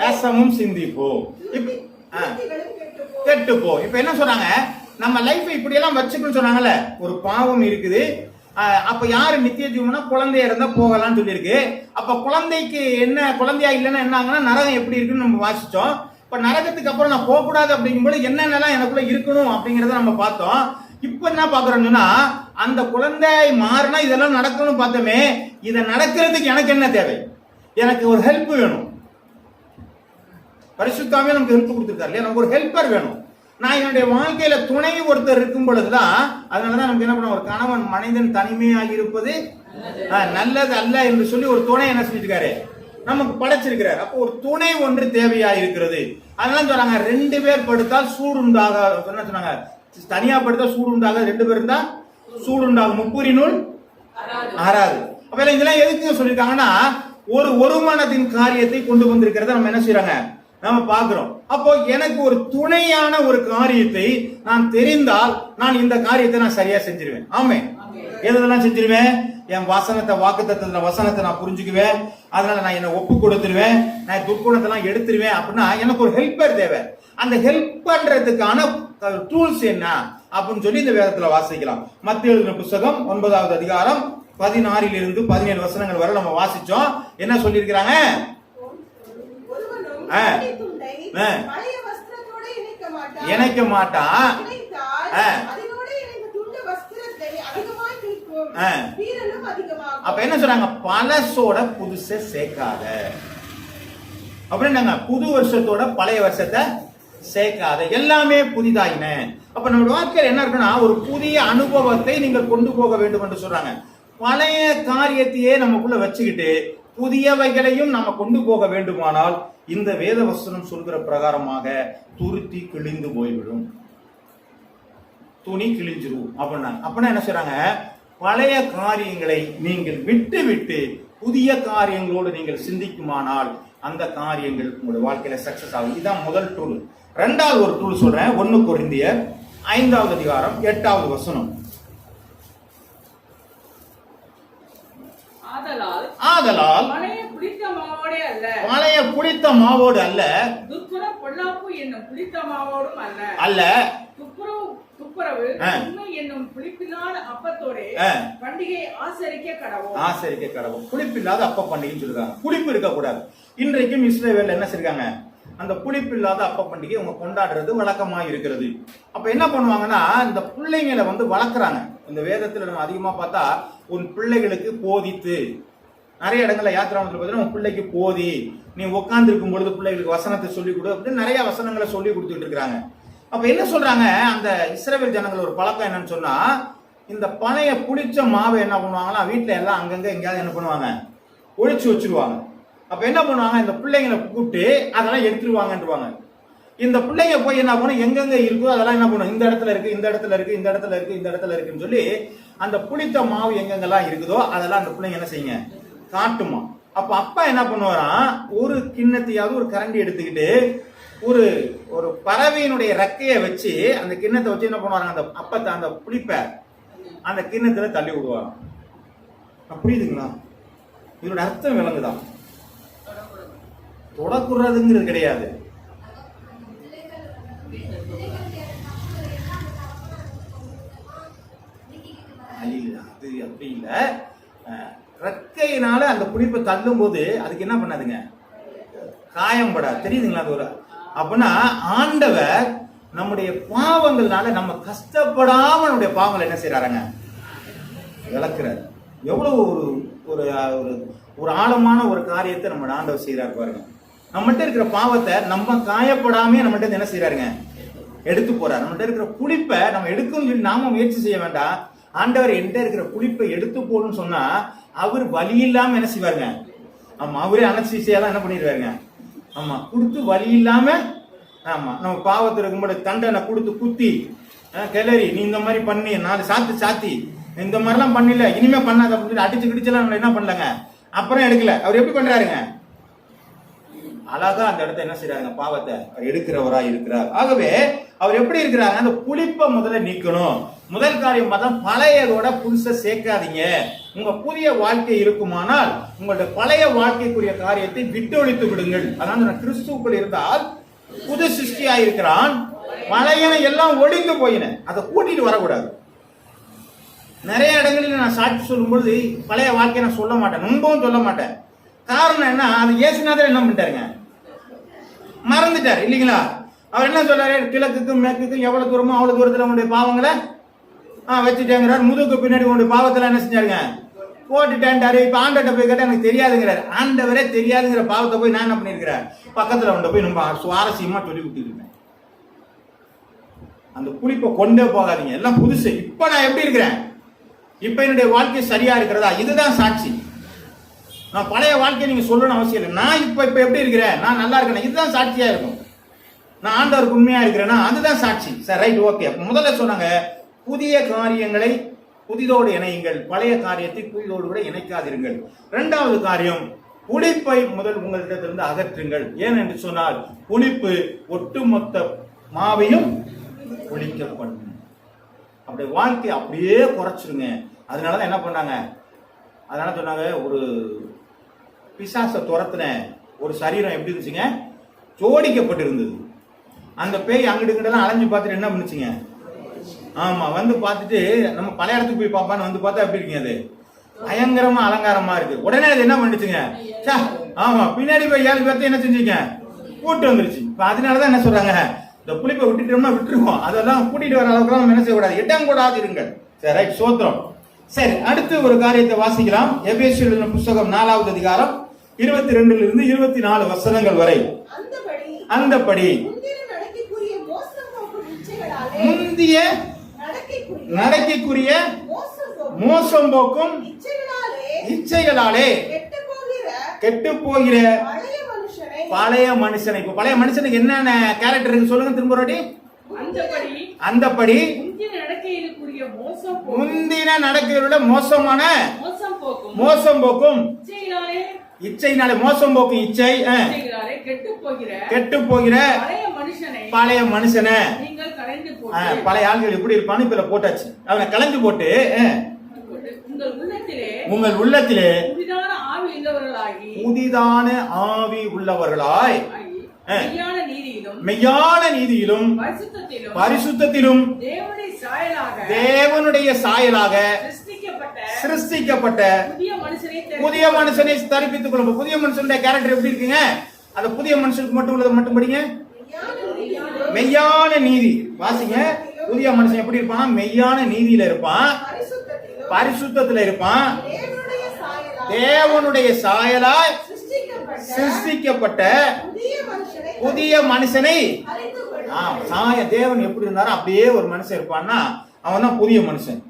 ரசமும் சிந்திப்போம் கெட்டு போ. இப்ப என்ன சொல்றாங்க, நம்ம லைஃப் இப்படி எல்லாம் வச்சுக்கணும்னு சொன்னாங்கல்ல. ஒரு பாவம் இருக்குது, அப்ப யாரு நித்திய ஜீவனா, குழந்தையா இருந்தா போகலாம்னு சொல்லியிருக்கு. அப்ப குழந்தைக்கு என்ன, குழந்தையா இல்லைன்னா என்ன ஆகுனா நரகம் எப்படி இருக்குன்னு நம்ம வாசிச்சோம். இப்ப நரகத்துக்கு அப்புறம் நான் போக கூடாது அப்படிங்கும்போது என்னென்னலாம் எனக்குள்ள இருக்கணும் அப்படிங்கறத நம்ம பார்த்தோம். இப்ப என்ன பாக்குறோம்னா, அந்த குழந்தை மாறினா இதெல்லாம் நடக்கணும்னு பார்த்தோமே, இதை நடக்கிறதுக்கு எனக்கு என்ன தேவை, எனக்கு ஒரு ஹெல்ப் வேணும். பரிசுத்தாவே நமக்கு ஹெல்ப் கொடுத்துருக்காரு இல்லையா, நமக்கு ஒரு ஹெல்ப்பர் வேணும். நான் என்னுடைய வாழ்க்கையில துணை ஒருத்தர் இருக்கும் பொழுதுதான், அதனாலதான் நமக்கு என்ன பண்ண, ஒரு கணவன் மனிதன் தனிமையாக இருப்பது நல்லது அல்ல என்று சொல்லி ஒரு துணை என்ன செஞ்சிருக்காரு, நமக்கு படைச்சிருக்கிறார். அப்போ ஒரு துணை ஒன்று தேவையா இருக்கிறது. அதனால சொல்றாங்க, 2 பேர் படுத்தால் சூடு உண்டாக, என்ன சொன்னாங்க, தனியா படுத்தா சூடு உண்டாக, 2 பேர் இருந்தா சூடு உண்டாகும், முப்புரினுள் ஆறாது. அப்ப இதெல்லாம் எதுக்கு சொல்லியிருக்காங்கன்னா, ஒரு மனதின் காரியத்தை கொண்டு வந்திருக்கிறத நம்ம என்ன செய்யறாங்க, நாம பாக்குறோம். அப்போ எனக்கு ஒரு துணையான ஒரு காரியத்தை நான் தெரிந்தால் நான் இந்த காரியத்தை நான் சரியா செஞ்சிருவேன். ஆமே, எதெல்லாம் செஞ்சிருவேன், என் வசனத்தை, வாக்குத்தத்தத்துல வசனத்தை நான் புரிஞ்சுக்குவேன். அதனால நான் என்ன ஒப்பு கொடுத்துருவேன், நான் துர்க்குணத்தெல்லாம் எடுத்துருவேன். அப்படின்னா எனக்கு ஒரு ஹெல்ப்பர் தேவை. அந்த ஹெல்ப் பண்றதுக்கான டூல்ஸ் என்ன அப்படின்னு சொல்லி இந்த வேதத்துல வாசிக்கலாம். மத்தேயு எழுதின புத்தகம் 9வது அதிகாரம் 16 இருந்து 17 வசனங்கள் வரை நம்ம வாசிச்சோம். என்ன சொல்லியிருக்கிறாங்க, இணைக்க மாட்டான், அதிகமாகும் ஆ. வீரனும் அதிகமாகும். அப்ப என்ன சொல்றாங்க? பழசோட புதுசை சேர்க்காத அப்படின்னாங்க. புது வருஷத்தோட பழைய வருஷத்தை சேர்க்காத, எல்லாமே புதிதாயின. அப்ப நம்மளோட வாழ்க்கையில் என்ன இருக்குன்னா, ஒரு புதிய அனுபவத்தை நீங்கள் கொண்டு போக வேண்டும் என்று சொல்றாங்க. பழைய காரியத்தையே நமக்குள்ள வச்சுக்கிட்டு புதியவைகளையும் நம்ம கொண்டு போக வேண்டுமானால் இந்த வேத வசனம் சொல்கிற பிரகாரமாக துருத்தி கிழிந்து போய்விடும், துணி கிழிஞ்சிரும் அப்படின்னாங்க. அப்படின்னா என்ன சொல்றாங்க? பழைய காரியங்களை நீங்கள் விட்டு விட்டு புதிய காரியங்களோடு நீங்கள் சிந்திக்குமானால் அந்த காரியங்கள் உங்களுடைய வாழ்க்கையில சக்சஸ் ஆகும். இதுதான் முதல் டூல். ரெண்டாவது ஒரு டூல் சொல்றேன். 1 கொரிந்தியர் 5வது அதிகாரம் 8வது வசனம். ஆதலால் பழைய புளித்த மாவோடே அல்ல, பழைய புளித்த மாவோடு அல்ல, துப்புர பொல்லாப்பு என்னும் புளித்த மாவோடும் அல்ல, அல்ல துப்புரவு உண்மை என்னும் புளிப்பில்லாத அப்பத்தோட பண்டிகை ஆசரிக்க கடவோம். புளிப்பில்லாத அப்ப பண்டிகைன்னு சொல்றாங்க. புளிப்பு இருக்க கூடாது. இன்றைக்கும் இஸ்ரவேல் என்ன செய்றாங்க? அந்த புளிப்பில்லாத அப்ப பண்டிகை அவங்க கொண்டாடுறது வழக்கமா இருக்கிறது. அப்ப என்ன பண்ணுவாங்கன்னா, இந்த பிள்ளைங்களை வளர்க்குறாங்க. இந்த வேதத்துல நம்ம அதிகமா பார்த்தா, உன் பிள்ளைகளுக்கு போதித்து, நிறைய இடங்கள்ல யாத்திராமத்தில் பார்த்தீங்கன்னா உன் பிள்ளைக்கு போதி, நீ உட்கார்ந்து இருக்கும் பொழுது பிள்ளைகளுக்கு வசனத்தை சொல்லிக் கொடு அப்படின்னு நிறைய வசனங்களை சொல்லி கொடுத்துட்டு இருக்கிறாங்க. அப்ப என்ன சொல்றாங்க? அந்த இஸ்ரவேல் ஜனங்கள் ஒரு பழக்கம் என்னன்னு சொன்னா, இந்த பழைய புளிச்ச மாவை என்ன பண்ணுவாங்கன்னா, வீட்டுல எல்லாம் அங்கங்க எங்கேயாவது என்ன பண்ணுவாங்க? ஒழிச்சு வச்சிருவாங்க. அப்ப என்ன பண்ணுவாங்க? இந்த பிள்ளைங்களை கூப்பிட்டு அதெல்லாம் எடுத்துருவாங்கன்றுவாங்க. இந்த பிள்ளைங்க போய் என்ன பண்ணும்? எங்கெங்க இருக்கோ அதெல்லாம் என்ன பண்ணும்? இந்த இடத்துல இருக்கு, இந்த இடத்துல இருக்கு, இந்த இடத்துல இருக்கு, இந்த இடத்துல இருக்குன்னு சொல்லி அந்த புளித்த மாவு எங்கெங்கெல்லாம் இருக்குதோ அதெல்லாம் அந்த பிள்ளைங்க என்ன செய்யுங்க? காட்டுமா. அப்ப அப்பா என்ன பண்ணுவாராம்? ஒரு கிண்ணத்தையாவது ஒரு கரண்டி எடுத்துக்கிட்டு ஒரு ஒரு பறவையினுடைய ரெக்கையை வச்சு அந்த கிண்ணத்தை வச்சு என்ன பண்ணுவாங்க? அந்த அப்பத்தை, அந்த புளிப்பை அந்த கிண்ணத்துல தள்ளி விடுவாராம். புரியுதுங்களா? இதோட அர்த்தம் விளங்குதான். தொடக்குறதுங்கிறது கிடையாது. அது அப்படி இல்ல. ரெக்கையினால அந்த புளிப்பை தள்ளும் போது அதுக்கு என்ன பண்ணாதுங்க? காயம் படாது. தெரியுதுங்களா? அது ஒரு அப்படின்னா ஆண்டவர் நம்முடைய பாவங்கள்னால நம்ம கஷ்டப்படாம நம்முடைய பாவங்களை என்ன செய்யறாங்க? விளக்குறாரு. எவ்வளவு ஒரு ஒரு ஆழமான ஒரு காரியத்தை நம்ம ஆண்டவர் செய்யறாரு பாருங்க. நம்மகிட்ட இருக்கிற பாவத்தை நம்ம காயப்படாமே நம்மகிட்ட என்ன செய்யறாருங்க? எடுத்து போறாரு. நம்மகிட்ட இருக்கிற புளிப்பை நம்ம எடுக்கணும்னு சொல்லி நாம முயற்சி செய்ய வேண்டாம். ஆண்டவர் என்கிட்ட இருக்கிற புளிப்பை எடுத்து போடுன்னு சொன்னா அவர் வலி இல்லாம என்ன செய்வாருங்க? ஆமா, அவரே அனஸ்தீசியாலாம் என்ன பண்ணிடுவாருங்க? ஆமா, கொடுத்து வலி இல்லாம, ஆமா, நம்ம பாவத்தில் இருக்கும்போது தண்டனை கொடுத்து குத்தி கிளறி, நீ இந்த மாதிரி பண்ணி 4 சாத்தி இந்த மாதிரிலாம் பண்ணல, இனிமே பண்ணாத அப்படின்னு சொல்லி அடிச்சு கிடிச்செல்லாம் நம்ம என்ன பண்ணலங்க? அப்புறம் எடுக்கல. அவர் எப்படி பண்றாருங்க? அழகா அந்த இடத்த என்ன செய்யறாங்க? பாவத்தை எடுக்கிறவரா இருக்கிறார். ஆகவே அவர் எப்படி இருக்கிறாங்க? அந்த புளிப்பை முதல்ல நீக்கணும். முதல் காரியம் பார்த்தா பழையதோட புதுசை சேர்க்காதீங்க. உங்க புதிய வாழ்க்கை இருக்குமானால் உங்களுடைய பழைய வாழ்க்கைக்குரிய காரியத்தை விட்டொழித்து விடுங்கள். அதாவது கிறிஸ்துவுக்குள் இருந்தால் புது சிருஷ்டியா இருக்கிறான், பழையன எல்லாம் ஒழிந்து போயின, அதை கூட்டிட்டு வரக்கூடாது. நிறைய இடங்களில் நான் சாட்சி சொல்லும்போது பழைய வாழ்க்கையை நான் சொல்ல மாட்டேன், நம்பவும் சொல்ல மாட்டேன். காரணம் என்ன? அது இயேசுநாதர் என்ன பண்ணிட்டாருங்க? மறந்துட்டார் இல்லைங்களா? அவர் என்ன சொல்றாரு? கிழக்குக்கும் மேற்குக்கும் எவ்வளவு தூரமோ அவ்வளவு தூரத்துல உங்களுடைய பாவங்களை வச்சுட்டேங்கிறார். முதுகுக்கு பின்னாடி உங்களுடைய பாவத்துல என்ன செஞ்சாருங்க? போட்டுட்டேன்டாரு. இப்ப ஆண்டவர்கிட்ட போய் கேட்டா எனக்கு தெரியாதுங்கிறாரு. ஆண்டவரே தெரியாதுங்கிற பாவத்தை போய் நான் என்ன பண்ணிருக்கிறேன்? பக்கத்துல அவன்கிட்ட போய் ரொம்ப சுவாரஸ்யமா சொல்லி கொடுத்துருக்கேன். அந்த புளிப்பை கொண்டே போகாதீங்க, எல்லாம் புதுசு. இப்ப நான் எப்படி இருக்கிறேன்? இப்ப என்னுடைய வாழ்க்கை சரியா இருக்கிறதா? இதுதான் சாட்சி. நான் பழைய வாழ்க்கையை நீங்க சொல்லணும்னு அவசியம் இல்லை. நான் இப்ப எப்படி இருக்கிறேன்? நான் நல்லா இருக்கிறேன், இதுதான் சாட்சியா இருக்கும். நான் ஆண்டவருக்கு உண்மையா இருக்கிறேன்னா அதுதான் சாட்சி. சரி, ரைட், ஓகே. முதல்ல சொன்னாங்க புதிய காரியங்களை புதிதோடு இணையுங்கள், பழைய காரியத்தை புதிதோடு கூட இணைக்காதிருங்கள். இரண்டாவது காரியம், புளிப்பை முதல் உங்களிடத்திலிருந்து அகற்றுங்கள். ஏன் என்று சொன்னால் புளிப்பு ஒட்டுமொத்த மாவையும் ஒழிக்க பண்ணும். அப்படி வாழ்க்கை அப்படியே குறைச்சிருங்க. அதனாலதான் என்ன பண்ணாங்க? அதனால சொன்னாங்க, ஒரு பிசாசை துரத்தின ஒரு சரீரம் எப்படி இருந்துச்சுங்க? ஜோடிக்கப்பட்டிருந்தது. அந்த பேய் அங்கிட்டுலாம் அலைஞ்சு பார்த்துட்டு என்ன பண்ணுச்சுங்க? ஆமா, வந்து பார்த்துட்டு நம்ம பழைய இடத்துக்கு போய் பார்ப்பான்னு வந்து பார்த்தா எப்படி இருக்குங்க? அது பயங்கரமா அலங்காரமா இருக்கு. உடனே அது என்ன பண்ணுச்சுங்க? ஆமா, பின்னாடி போய் 7 பேர்த்த என்ன செஞ்சுங்க? கூட்டு வந்துருச்சு. இப்ப அதனாலதான் என்ன சொல்றாங்க? இந்த புளிப்பை விட்டுட்டோம்னா விட்டுருவோம், அதெல்லாம் கூட்டிட்டு வர அளவுக்கு நம்ம என்ன செய்யக்கூடாது? இடம் கூடாது இருங்கள். சரி, ரைட், சோத்திரம். சரி, அடுத்து ஒரு காரியத்தை வாசிக்கலாம். எபேசியர் எழுதின புத்தகம் 4வது அதிகாரம் 22 இருந்து 24 வசனங்கள் வரை. அந்தபடி முந்திய நடக்கைக்குரிய மோசம் போக்கும் இச்சைகளாலே கெட்டு போகிற பழைய மனுஷனை. இப்ப பழைய மனுஷனுக்கு என்னென்ன கேரக்டர் இருக்கு சொல்லுங்க திரும்ப ஒரு வாட்டி. அந்தபடி முந்தின நடக்கையுள்ள மோசமான மோசம் போக்கும் இச்சையினாலே மோசம் போக்கும் இச்சை கெட்டு போகிற பழைய மனுஷனை. பழைய ஆள்கள் எப்படி இருப்பான்னு இப்ப போட்டாச்சு. அவனை கலந்து போட்டு உங்கள் உள்ளத்திலே புதிதான ஆவி உள்ளவர்களாய் மெய்யான நீதியிலும் பரிசுத்தத்திலும் தேவனுடைய சாயலாக சிருஷ்டிக்கப்பட்ட புதிய மனுஷனை தரிப்பித்துக் கொள்ளும். புதிய மனுஷனுடைய கேரக்டர் எப்படி இருக்குங்க? அந்த புதிய மனுஷனுக்கு மட்டும் உள்ளது மட்டும் படிங்க. மெய்யான நீதி வாசிங்க. புதிய மனுஷன் எப்படி இருப்பான்? மெய்யான நீதியில இருப்பான், பரிசுத்தத்துல இருப்பான், தேவனுடைய சாயலாய் சிருஷ்டிக்கப்பட்ட புதிய மனுஷனை. தேவன் எப்படி இருந்தாரோ அப்படியே ஒரு மனுஷன் இருப்பான்னா அவன் தான் புதிய மனுஷன்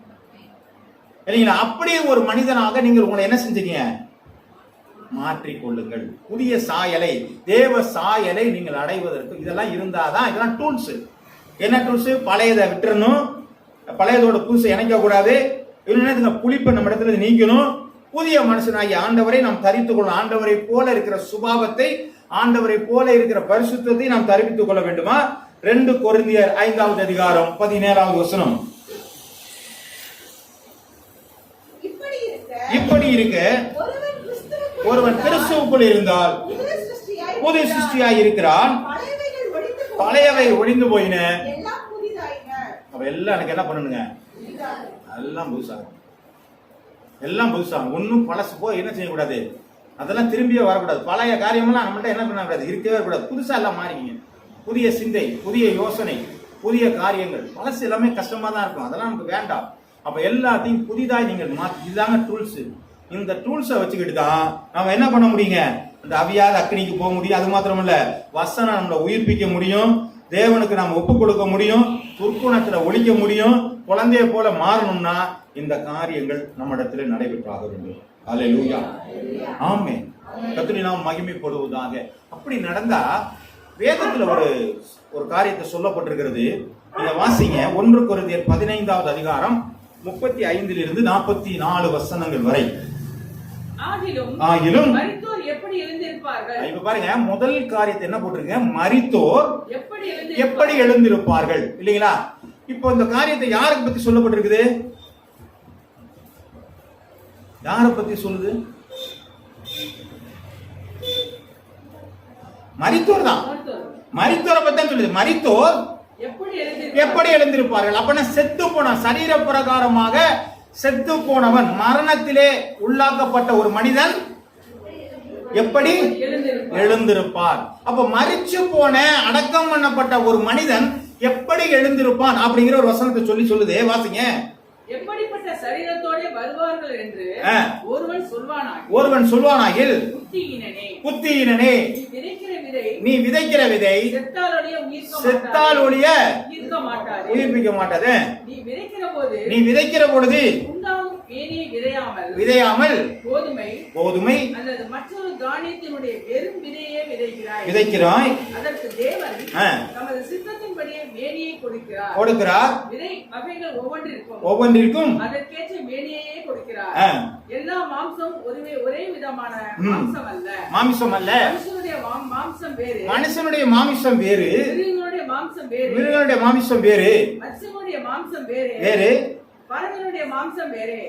இல்லைங்களா? அப்படி ஒரு மனிதனாக நீங்கள் உங்களை என்ன செஞ்சீங்க? மாற்றிக்கொள்ளுங்கள். புதிய சாயலை, தேவ சாயலை நீங்கள் அடைவதற்கு இதெல்லாம் இருந்தாதான். இதெல்லாம் டூல்ஸ். என்ன டூல்ஸ்? பழையதை விட்டுறணும், பழையதோட புதுசை இணைக்க கூடாது, இல்லைன்னா புளிப்பை நம்ம இடத்துல நீக்கணும். புதிய மனுஷனாகி ஆண்டவரை நாம் தரித்துக் கொள்ளணும். ஆண்டவரை போல இருக்கிற சுபாவத்தை, ஆண்டவரை போல இருக்கிற பரிசுத்தத்தை நாம் தரிப்பித்துக் கொள்ள வேண்டுமா? 2 கொரிந்தியர் 5வது அதிகாரம் 17வது வசனம். இப்படி இருக்க ஒருவன் கிறிஸ்துவுக்குள் இருந்தால் புதிய சிருஷ்டியாய் இருக்கிறான், பழையவை ஒழிந்து போயின. அப்ப எல்லாம் எனக்கு என்ன பண்ணணுங்க? எல்லாம் புதுசாகும், எல்லாம் புதுசாகும். ஒன்னும் பழசு போய் என்ன செய்யக்கூடாது, அதெல்லாம் திரும்பியே வரக்கூடாது. பழைய காரியமெல்லாம் நம்மள்ட்ட என்ன பண்ணக்கூடாது, இருக்கவே கூடாது. புதுசா எல்லாம் மாறிங்க. புதிய சிந்தை, புதிய யோசனை, புதிய காரியங்கள். பழசு எல்லாமே கஷ்டமா தான் இருக்கும், அதெல்லாம் நமக்கு வேண்டாம். அப்ப எல்லாத்தையும் புதிதாய் நீங்கள் மாற்றி, இதுதாங்க டூல்ஸ். இந்த டூல்ஸை வச்சுக்கிட்டு தான் நம்ம என்ன பண்ண முடியுங்க? இந்த அவியாத அக்னிக்கு போக முடியும். அது மாத்திரம் இல்ல, வசனம் நம்மளை உயிர்ப்பிக்க முடியும், தேவனுக்கு நாம ஒப்பு கொடுக்க முடியும், துர்க்குணத்துல ஒழிக்க முடியும். குழந்தைய போல மாறணும்னா இந்த காரியங்கள் நம்ம இடத்துல நடைபெற்றாக வேண்டும். அல்லேலூயா, ஆமென். கர்த்தருடைய நாமம் மகிமைப்படுவதாக. அப்படி நடந்தா வேதத்துல ஒரு காரியத்தை சொல்லப்பட்டிருக்கிறது. நீங்க வாசிங்க. 1 கொரிந்தியர் 15வது அதிகாரம் 35 இருந்து 44 வசனங்கள் வரை. ஆகிலும் மரித்தோர் எப்படி எழுந்திருப்பார்கள். இப்ப பாருங்க, முதல் காரியத்தை என்ன போட்டிருக்கீங்க? மரித்தோர் எப்படி எழுந்திருப்பார்கள், இல்லைங்களா? இப்போ இந்த காரியத்தை யாருக்கு பத்தி சொல்லப்பட்டிருக்குது? யாரை பத்தி சொல்லுது? மரித்தோர் தான். மரித்தோரை பத்தி தான் சொல்லுது. மரித்தோர் எப்படி எழுந்திருப்பார்கள். அப்பனா செத்து போன, சரீர பிரகாரமாக செத்து போனவன், மரணத்திலே உள்ளாக்கப்பட்ட ஒரு மனிதன் எப்படி எழுந்திருப்பார். அப்ப மரிச்சு போன, அடக்கம் பண்ணப்பட்ட ஒரு மனிதன் எப்படி எழுந்திருப்பான் அப்படிங்கிற ஒரு வசனத்தை சொல்லுது. வாசிங்க. எப்படிப்பட்ட சரீரத்தோட வருவார்கள் என்று ஒருவன் சொல்வானாகில், புத்தியினனே, நீ விதைக்கிற விதை செத்தால் ஒழிய உயிர்ப்பிக்க மாட்டாது. நீ விதைக்கிற பொழுது விதையாமல் கோதுமை அல்லது மற்றொரு தானியத்தினுடைய வெறும் விதையே விதைக்கிறாய். அதற்கு தேவன் தமது சித்தத்தின்படியே மேனியை கொடுக்கிறார். விதை வகைகள் ஒவ்வொன்றிற்கும் அதற்கேற்ற மேனியையே கொடுக்கிறார். எல்லா மாம்சம் ஒரே விதமான மாம்சம் அல்ல. மனுஷனுடைய மாம்சம் வேறு, மிருகங்களுடைய மாம்சம் வேறு, மனுஷனுடைய மாம்சம் வேறு, பறவைகளுடைய மாம்சம் வேறு.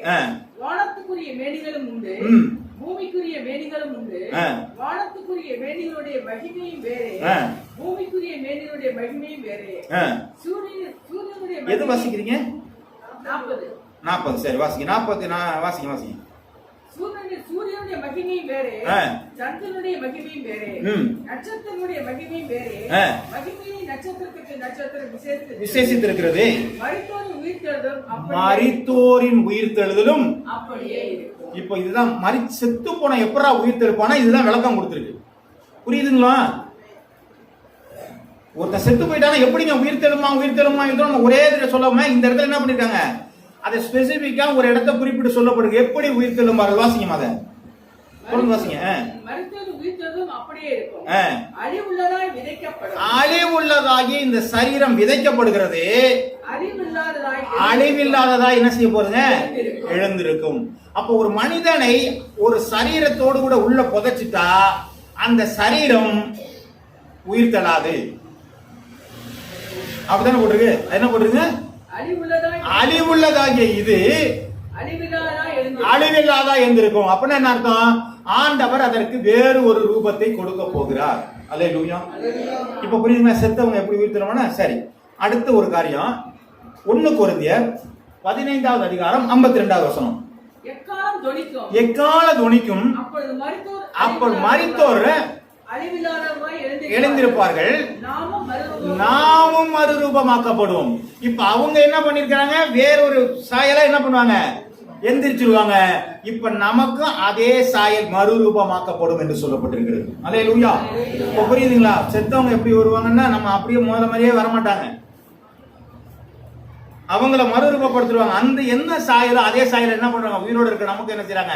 வானத்துக்குரிய மேனிகளும் உண்டு, பூமிக்குரிய மேனிகளும் உண்டு. வானத்துக்குரிய மேனிகளுடைய மகிமையும் வேறு, பூமிக்குரிய மேனிகளுடைய மகிமையும் வேறு. சூரியனுடைய எது வாசிக்கிறீங்க? 40. சரி, வாசிங்க. 40 வாசிங்க. சூரியனுடைய மகிமையும் வேறு, சந்திரனுடைய மகிமையும் வேறு, நட்சத்திரனுடைய மகிமையும் வேறு. மகிமையை நட்சத்திரத்துக்கு நட்சத்திரம் விசேஷித்திருக்கிறது. மரித்தோரை உயிர்த்தெழுதலும் மரித்தோரின் உயிர்த்தெழுதலும் அப்படியே இருக்கும். இப்போ இதுதான் செத்து போன எப்படா உயிர்த்தெழுப்பானா இதுதான் விளக்கம் கொடுத்திருக்கு. புரியுதுங்களா? ஒருத்தன் செத்து போயிட்டானா எப்படிங்க உயிர்த்தெழுமா நம்ம ஒரே இதில் சொல்லாம இந்த இடத்துல என்ன பண்ணிருக்காங்க, அதை ஸ்பெசிபிக்கா ஒரு இடத்தை குறிப்பிட்டு சொல்லப்படுது. எப்படி உயிர்த்தெழும்பார்கள் வாசிங்க, அதை தொடர்ந்து வாசிங்க. அழிவுள்ளதாகி இந்த சரீரம் விதைக்கப்படுகிறது, அழிவில்லாததாய் என்ன செய்ய போறதுங்க, எழுந்திருக்கும். அப்போ ஒரு மனிதனை ஒரு சரீரத்தோடு கூட உள்ள புதைச்சிட்டா அந்த சரீரம் உயிர்த்தெழாது. அப்படித்தானே போட்டிருக்கு. என்ன போட்டிருக்கு? அழிவுள்ளதாகிய இது அழிவில்லாதா எழுந்திருக்கும். அப்படின்னா என்ன அர்த்தம்? ஆண்டவர் அதற்கு வேறு ஒரு ரூபத்தை கொடுக்க போகிறார். அல்லேலூயா. இப்ப புரியுதுங்களா? செத்தவங்க எப்படி உயிர்த்தெழுவானா? சரி, அடுத்த ஒரு காரியம் 1 கொரிந்தியர் 15வது அதிகாரம் 52வது வசனம். எக்கால தொனிக்கும் அப்பொழுது மரித்தோர் எழுந்திருப்பார்கள், நாமும் மறுரூபமாக்கப்படுவோம். இப்ப அவங்க என்ன பண்ணிருக்காங்க, வேறொரு சாயலா என்ன பண்ணுவாங்க, எந்திரிச்சிருவாங்க. இப்ப நமக்கும் அதே சாயல் மறுரூபமாக்கப்படும் என்று சொல்லப்பட்டிருக்கிறது. அல்லேலூயா. இப்ப புரியுதுங்களா? செத்தவங்க எப்படி வருவாங்கன்னா நம்ம அப்படியே முதல்ல மாதிரியே வரமாட்டாங்க, அவங்கள மறுரூபப்படுத்துவாங்க. அந்த என்ன சாயலோ அதே சாயல் என்ன பண்றாங்க, உயிரோடு இருக்க நமக்கு என்ன செய்றாங்க,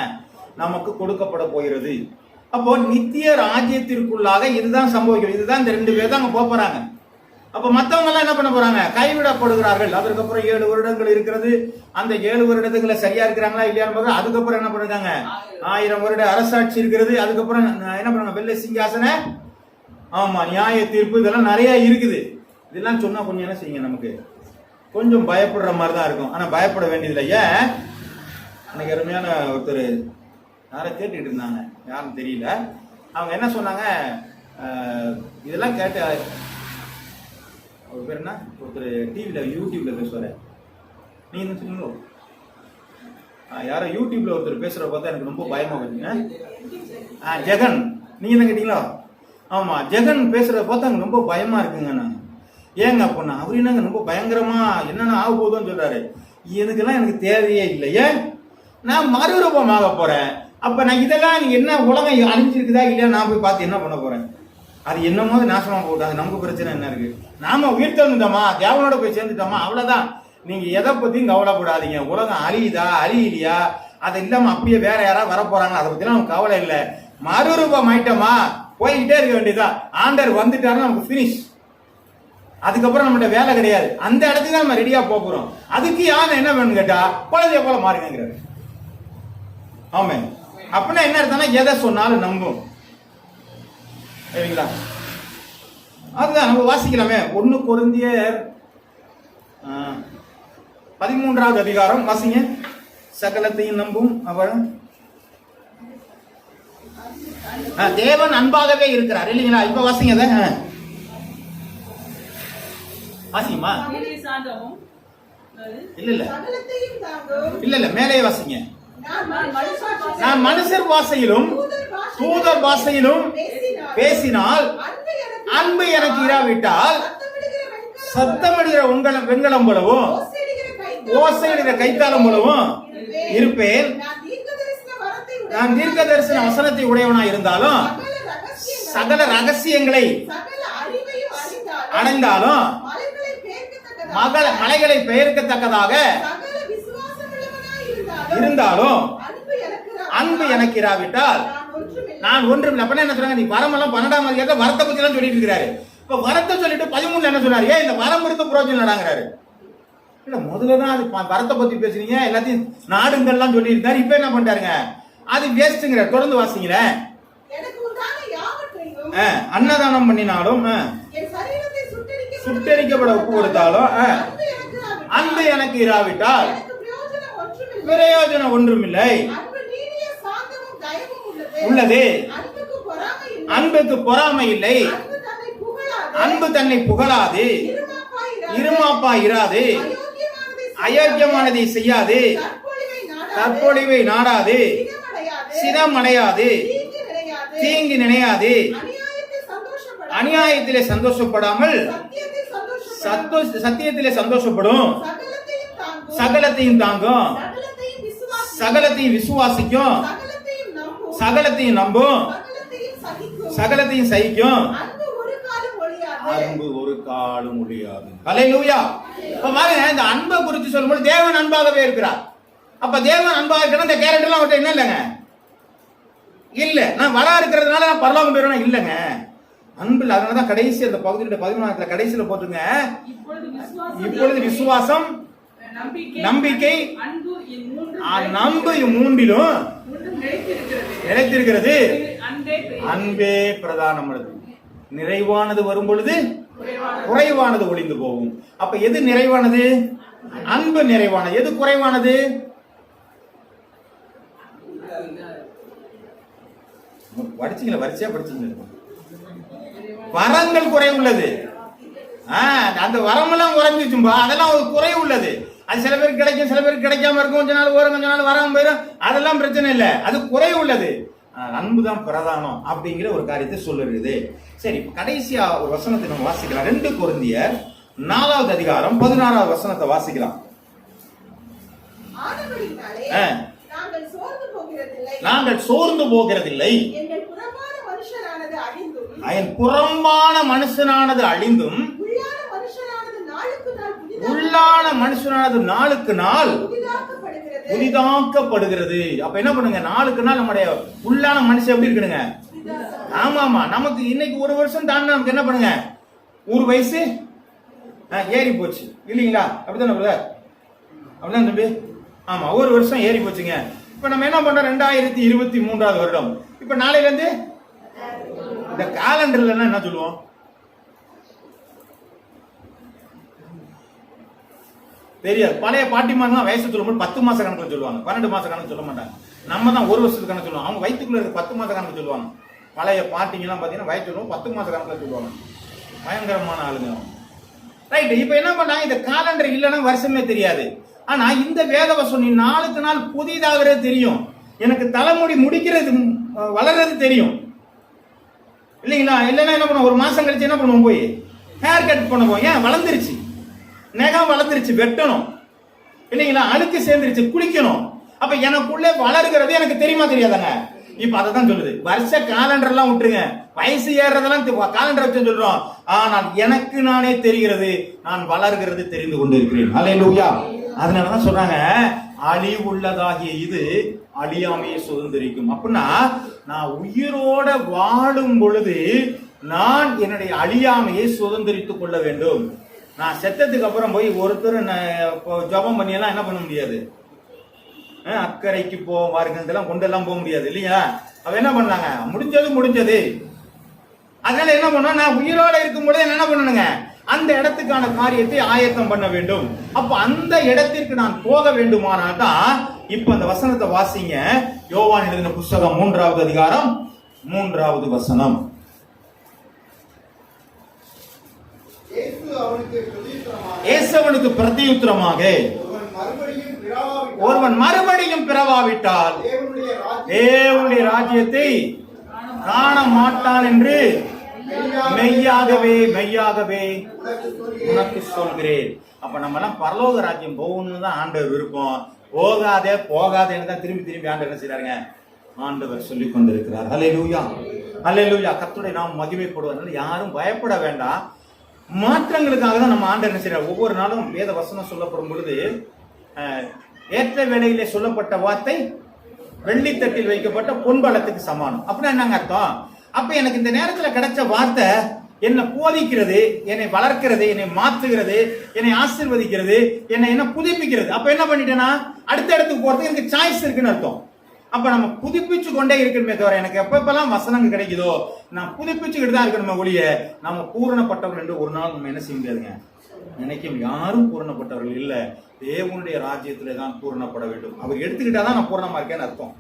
நமக்கு கொடுக்கப்பட போகிறது. அப்போ நித்திய ராஜ்யத்திற்குள்ளாக இதுதான் சம்பவிக்கும். இதுதான் இந்த 2 பேர் தான் அங்க போறாங்க. அப்ப மத்தவங்க எல்லாம் என்ன பண்ண போறாங்க, கைவிடப்படுகிறார்கள். அதுக்கப்புறம் 7 வருடங்கள் இருக்கிறது. அந்த 7 வருடத்துல சரியா இருக்கிறாங்களா இல்லையான்னு அதுக்கப்புறம் என்ன பண்றாங்க, 1000 வருட அரசாட்சி இருக்கிறது. அதுக்கப்புறம் என்ன பண்றாங்க, வெள்ளை சிங்காசன, ஆமா, நியாய தீர்ப்பு, இதெல்லாம் நிறைய இருக்குது. இதெல்லாம் சொன்னா கொஞ்சம் என்ன செய்யுங்க, நமக்கு கொஞ்சம் பயப்படுற மாதிரி தான் இருக்கும். ஆனா பயப்பட வேண்டியதில்லை. ஏன், எனக்கு அருமையான ஒருத்தர் யாரை கேட்டுட்டு இருந்தாங்க, யாரும் தெரியல. அவங்க என்ன சொன்னாங்க, இதெல்லாம் கேட்டு அவர் பேர் என்ன, ஒருத்தர் டிவியில யூடியூப்ல பேசுவாரு, நீங்க என்ன சொன்னீங்களோ, யாரோ யூடியூப்ல ஒருத்தர் பேசுற பார்த்தா எனக்கு ரொம்ப பயமா வருதுங்க. ஜெகன், நீங்க என்ன கேட்டீங்களா? ஆமா, ஜெகன் பேசுறத பார்த்தா எனக்கு ரொம்ப பயமா இருக்குங்க. நான் ஏங்க அப்படின்னா, அவர் என்னங்க ரொம்ப பயங்கரமா என்னென்ன ஆக போகுதுன்னு சொல்றாரு. இதுக்கெல்லாம் எனக்கு தேவையே இல்லையே, நான் மறுரூபமாக போறேன். அப்ப நான் இதெல்லாம் நீங்க என்ன உலகம் அழிஞ்சிருக்குதா இல்லையா, நான் போய் பார்த்து என்ன பண்ண போறேன், அது என்னமோ நாசமா போகுது, அது நமக்கு பிரச்சனை என்ன இருக்கு, நாம உயிர்த்தெழுந்துட்டோமா, தேவனோட போய் சேர்ந்துட்டோமா, அவ்வளவுதான். நீங்க எதை பத்தியும் கவலைப்படாதீங்க. உலகம் அழியுதா அழியலையா, அது இல்லாம அப்படியே வேற யாராவது வர போறாங்க, அதை பத்தி நமக்கு கவலை இல்லை. மறுரூபம் ஆயிட்டோமா, போய்கிட்டே இருக்க வேண்டியதா. ஆண்டர் வந்துட்டாருன்னா நமக்கு பினிஷ். அதுக்கப்புறம் நம்மகிட்ட வேலை கிடையாது. அந்த இடத்துக்கு தான் நம்ம ரெடியா போறோம். அதுக்கு யானை என்ன வேணும்னு கேட்டா, குழந்தைய போல மாறுங்கிறாரு. ஆமே. அப்படின்னா என்ன அர்த்தம்னா, எதை சொன்னாலும் நம்பும். சரிங்களா? அதுதான் நம்ம வாசிக்கலாமே. 1 கொரிந்தியர் 13வது அதிகாரம் வாசிங்க. சகலத்தையும் நம்பும் அவர் தேவன் அன்பாகவே இருக்கிறார், இல்லைங்களா? இப்ப வாசிங்க அதை. வாசிங்கம்மா. இல்ல மேலே வாசிங்க. நான் மனுஷர் பாஷையிலும் தூதர் பாஷையிலும் பேசினால் அன்பு எனக்கு இராவிட்டால் சத்தமிடுகிற வெண்கலம் போலவும் ஓசையிடுகிற கைத்தாளம் போலவும் இருப்பேன். நான் தீர்க்க தரிசன வசனத்தை உடையவனா இருந்தாலும் சகல ரகசியங்களை அடைந்தாலும் மலைகளை பெயர்க்கத்தக்கதாக இருந்தாலும் அன்பு எனக்கு இராவிட்டால் நான் ஒன்றும் இல்லை. என்ன சொல்றாங்க, நீ வரமெல்லாம் 12ஆம் அதிகாரத்தை வரத்தை பத்தி எல்லாம் சொல்லிட்டு இருக்கிறாரு. இப்ப வரத்தை சொல்லிட்டு 13 என்ன சொன்னாரு, ஏன் இந்த வரம் இருக்க புரோஜனம் நடாங்கிறாரு. இல்ல முதல்லதான் அது வரத்தை பத்தி பேசுறீங்க, எல்லாத்தையும் நாடுங்கள்லாம் சொல்லி இருந்தாரு. இப்ப என்ன பண்றாருங்க, அது வேஸ்ட்ங்கிற. தொடர்ந்து வாசிங்கள. அன்னதானம் பண்ணினாலும் சுட்டரிக்கப்பட ஒப்பு கொடுத்தாலும் அன்பு எனக்கு இராவிட்டால் பிரயோஜனம் ஒன்றுமில்லை. உள்ளது அன்புக்கு பொறாமை இல்லை. அன்பு தன்னை புகழாது, இருமாப்பா இராது, அயோக்கியமானதை செய்யாது, தற்பொழிவை நாடாது, சினம் அடையாது, தீங்கு நினையாது, அநியாயத்திலே சந்தோஷப்படாமல் சத்தியத்திலே சந்தோஷப்படும், சகலத்தையும் தாங்கும், சகலத்தையும் விசுவாசிக்கும், சகலத்தையும் நம்பும், சகலத்தையும் சகிக்கும், அன்பு ஒரு காலம் ஒழியாது. ஹல்லேலூயா. இப்ப பாருங்க, இந்த அன்பை குறித்து சொல்லும்போது தேவன் அன்பாகவே இருக்கிறார். அப்ப தேவன் அன்பாக இருக்கணும். இந்த கேரக்டர் எல்லாம் அவர்கிட்ட என்ன இல்லைங்க? இல்ல. நான் வரா இருக்கிறதுனால நான் பரலோகம் போயிடுவேன் இல்லைங்க. அன்பு இல்லை. அதனாலதான் கடைசி அந்த பகுதியோட 13 கடைசியில போட்டுங்க, இப்பொழுது விசுவாசம், நம்பிக்கை, நம்பு மூன்றிலும் நிலைத்திருக்கிறது, அன்பே பிரதானமானது. நிறைவானது வரும் பொழுது குறைவானது ஒளிந்து போகும். அப்ப எது நிறைவானது? அன்பு நிறைவானது. எது குறைவானது? படிச்சீங்களா? வரிசையா படிச்சீங்க. வரங்கள் குறை உள்ளது. அந்த வரமெல்லாம் குறைஞ்சிச்சும்பா, அதெல்லாம் ஒரு குறை உள்ளது. அது சில பேருக்கு கிடைக்கும், சில பேருக்கு கிடைக்காம இருக்கும், கொஞ்ச நாள் வரும், கொஞ்ச நாள் வராம போயிடும், அதெல்லாம் பிரச்சனை இல்லை. அது குறை உள்ளது. அன்புதான் பிரதானம் அப்படிங்கிற ஒரு காரியத்தை சொல்லுறது. சரி, கடைசியா ஒரு வசனத்தை நம்ம வாசிக்கலாம். 2 கொரிந்தியர் 4வது அதிகாரம் 16வது வசனத்தை வாசிக்கலாம். நாங்கள் சோர்ந்து போகிறதில்லை, என் புறம்பான மனுஷனானது அழிந்தும் உள்ளான மனுஷனானது நாளுக்கு நாள் புதிதாக்கப்படுகிறது. அப்ப என்ன பண்ணுங்க, நாளுக்கு நாள் நம்முடைய உள்ளான மனுஷன் எப்படி இருக்கணுங்க? ஆமா, நமக்கு இன்னைக்கு 1 வருஷம் தாண்டி நமக்கு என்ன பண்ணுங்க, 1 வயசு ஏறி போச்சு இல்லைங்களா? அப்படித்தானே பிரதர்? அப்படிதான் தம்பி? ஆமா, 1 வருஷம் ஏறி போச்சுங்க. இப்ப நம்ம என்ன பண்றோம்? 2023வது வருடம். இப்ப நாளையில இருந்து இந்த காலண்டர்ல என்ன சொல்லுவோம்? தெரியாது. பழைய பாட்டிமாங்க வயசு சொல்லும்போது 10 மாச கணக்குல சொல்லுவாங்க, 12 மாச கணக்கு சொல்ல மாட்டாங்க. நம்ம தான் 1 வருஷத்துக்கு கணக்கு சொல்லுவோம். அவங்க வயிற்றுக்குள்ள இருக்க 10 மாச கணக்கு சொல்லுவாங்க. பழைய பாட்டிங்க எல்லாம் பாத்தீங்கன்னா வயசு சொல்லுவோம், 10 மாச கணக்குல சொல்லுவாங்க. பயங்கரமான ஆளுங்க. ரைட். இப்ப என்ன பண்ணாங்க, இந்த காலண்டர் இல்லைன்னா வருஷமே தெரியாது. ஆனா இந்த வேதவசம் நீ நாளுக்கு நாள் புதிதாகிறது தெரியும். எனக்கு தலைமுடி முடிக்கிறது வளர்றது தெரியும் இல்லைங்களா? இல்லைன்னா என்ன பண்ணுவோம், 1 மாசம் கழிச்சு என்ன பண்ணுவோம், போய் ஹேர் கட் பண்ணுவோம். ஏன்? வளர்ந்துருச்சு, நகம் வளர்ந்துருச்சு, வெட்டணும் இல்லைங்களா? அழுக்கு சேர்ந்துருச்சு, குளிக்கணும். அப்ப எனக்குள்ளே வளர்கிறது எனக்கு தெரியுமா தெரியாதாங்க? இப்ப அததான் சொல்லுது. வருஷ காலண்டர் எல்லாம் விட்டுருங்க, வயசு ஏறதெல்லாம் காலண்டர் வச்சு சொல்றோம். ஆனால் எனக்கு நானே தெரிகிறது, நான் வளர்கிறது தெரிந்து கொண்டு இருக்கிறேன். ஹல்லேலூயா. அதனாலதான் சொல்றாங்க, அழிவுள்ளதாகிய இது அழியாமையை சுதந்திரிக்கும். அப்படின்னா நான் உயிரோட வாழும் பொழுது நான் என்னுடைய அழியாமையை சுதந்திரித்துக் கொள்ள வேண்டும். நான் செத்ததுக்கு அப்புறம் போய் ஒருத்தர் ஜபம் பண்ணி எல்லாம் என்ன பண்ண முடியாது, அக்கறைக்கு போவார்கள் கொண்டு எல்லாம் போக முடியாது இல்லையா? அவ என்ன பண்ணாங்க, முடிஞ்சது. அதனால என்ன பண்ண, நான் உயிரோட இருக்கும் பொழுது என்ன பண்ணணுங்க, அந்த இடத்துக்கான காரியத்தை ஆயத்தம் பண்ண வேண்டும். அப்ப அந்த இடத்திற்கு நான் போக வேண்டுமானால் தான் இப்ப அந்த வசனத்தை வாசிங்க. யோவான் எழுதின புத்தகம் 3வது அதிகாரம் 3வது வசனம். இயேசுவுக்கு பிரதியுத்தரமாக, ஒருவன் மறுபடியும் பிறவாவிட்டால் தேவனுடைய ராஜ்யத்தை காண மாட்டான் என்று மெய்யாகவே உனக்கு சொல்கிறேன். அப்ப நம்ம எல்லாம் பரலோக ராஜ்யம் போகணும்னு தான் ஆண்டவர் விருப்பம். போகாதேன்னு தான் திரும்பி ஆண்டவர் என்ன செய்றாருங்க, ஆண்டவர் சொல்லிக் கொண்டிருக்கிறார். ஹல்லேலூயா, ஹல்லேலூயா. கர்த்தருடைய நாம் மகிமைப்படுவதனால யாரும் பயப்பட வேண்டாம். மாற்றங்களுக்காக தான் நம்ம ஆண்டவர் என்ன செய்றார், ஒவ்வொரு நாளும் வேத வசனம் சொல்லப்படும் பொழுது ஏற்ற வேளையிலே சொல்லப்பட்ட வார்த்தை வெள்ளித்தட்டில் வைக்கப்பட்ட பொன்பலத்துக்கு சமானம். அப்படின்னா என்னங்க அர்த்தம்? அப்ப எனக்கு இந்த நேரத்துல கிடைச்ச வார்த்தை என்னை போதிக்கிறது, என்னை வளர்க்கிறது, என்னை மாத்துகிறது, என்னை ஆசீர்வதிக்கிறது, என்னை என்ன புதுப்பிக்கிறது. அப்ப என்ன பண்ணிட்டேன்னா அடுத்த இடத்துக்கு போறதுக்கு எனக்கு சாய்ஸ் இருக்குன்னு அர்த்தம். அப்ப நம்ம புதுப்பிச்சு கொண்டே இருக்கணுமே தவிர, எனக்கு எப்பப்பெல்லாம் வசனங்கள் கிடைக்குதோ நான் புதுப்பிச்சுக்கிட்டு தான் இருக்கணுமே ஒழிய நம்ம பூரணப்பட்டவர்கள் என்று ஒரு நாள் நம்ம என்ன செய்ய முடியாதுங்க, நினைக்கும். யாரும் பூரணப்பட்டவர்கள் இல்ல, தேவனுடைய ராஜ்யத்திலே தான் பூரணப்பட வேண்டும். அவர் எடுத்துக்கிட்டாதான் நான் பூரணமா இருக்கேன்னு அர்த்தம்.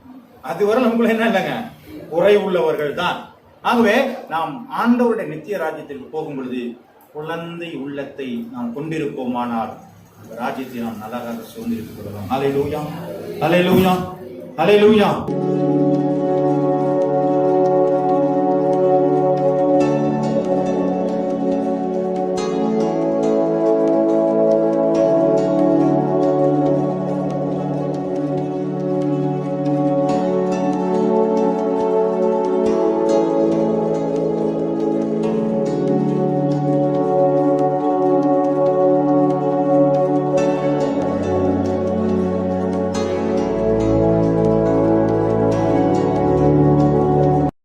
அதுவரை நமக்குள்ள என்ன இல்லைங்க, குறை உள்ளவர்கள் தான். ஆகவே நாம் ஆண்டவருடைய நித்திய ராஜ்யத்திற்கு போகும் பொழுது குழந்தை உள்ளத்தை நாம் கொண்டிருப்போமானால் அந்த ராஜ்யத்தை நாம் நல்லாக சுதந்திரித்துக் கொள்ளலாம். ஹல்லேலூயா, ஹல்லேலூயா, ஹல்லேலூயா.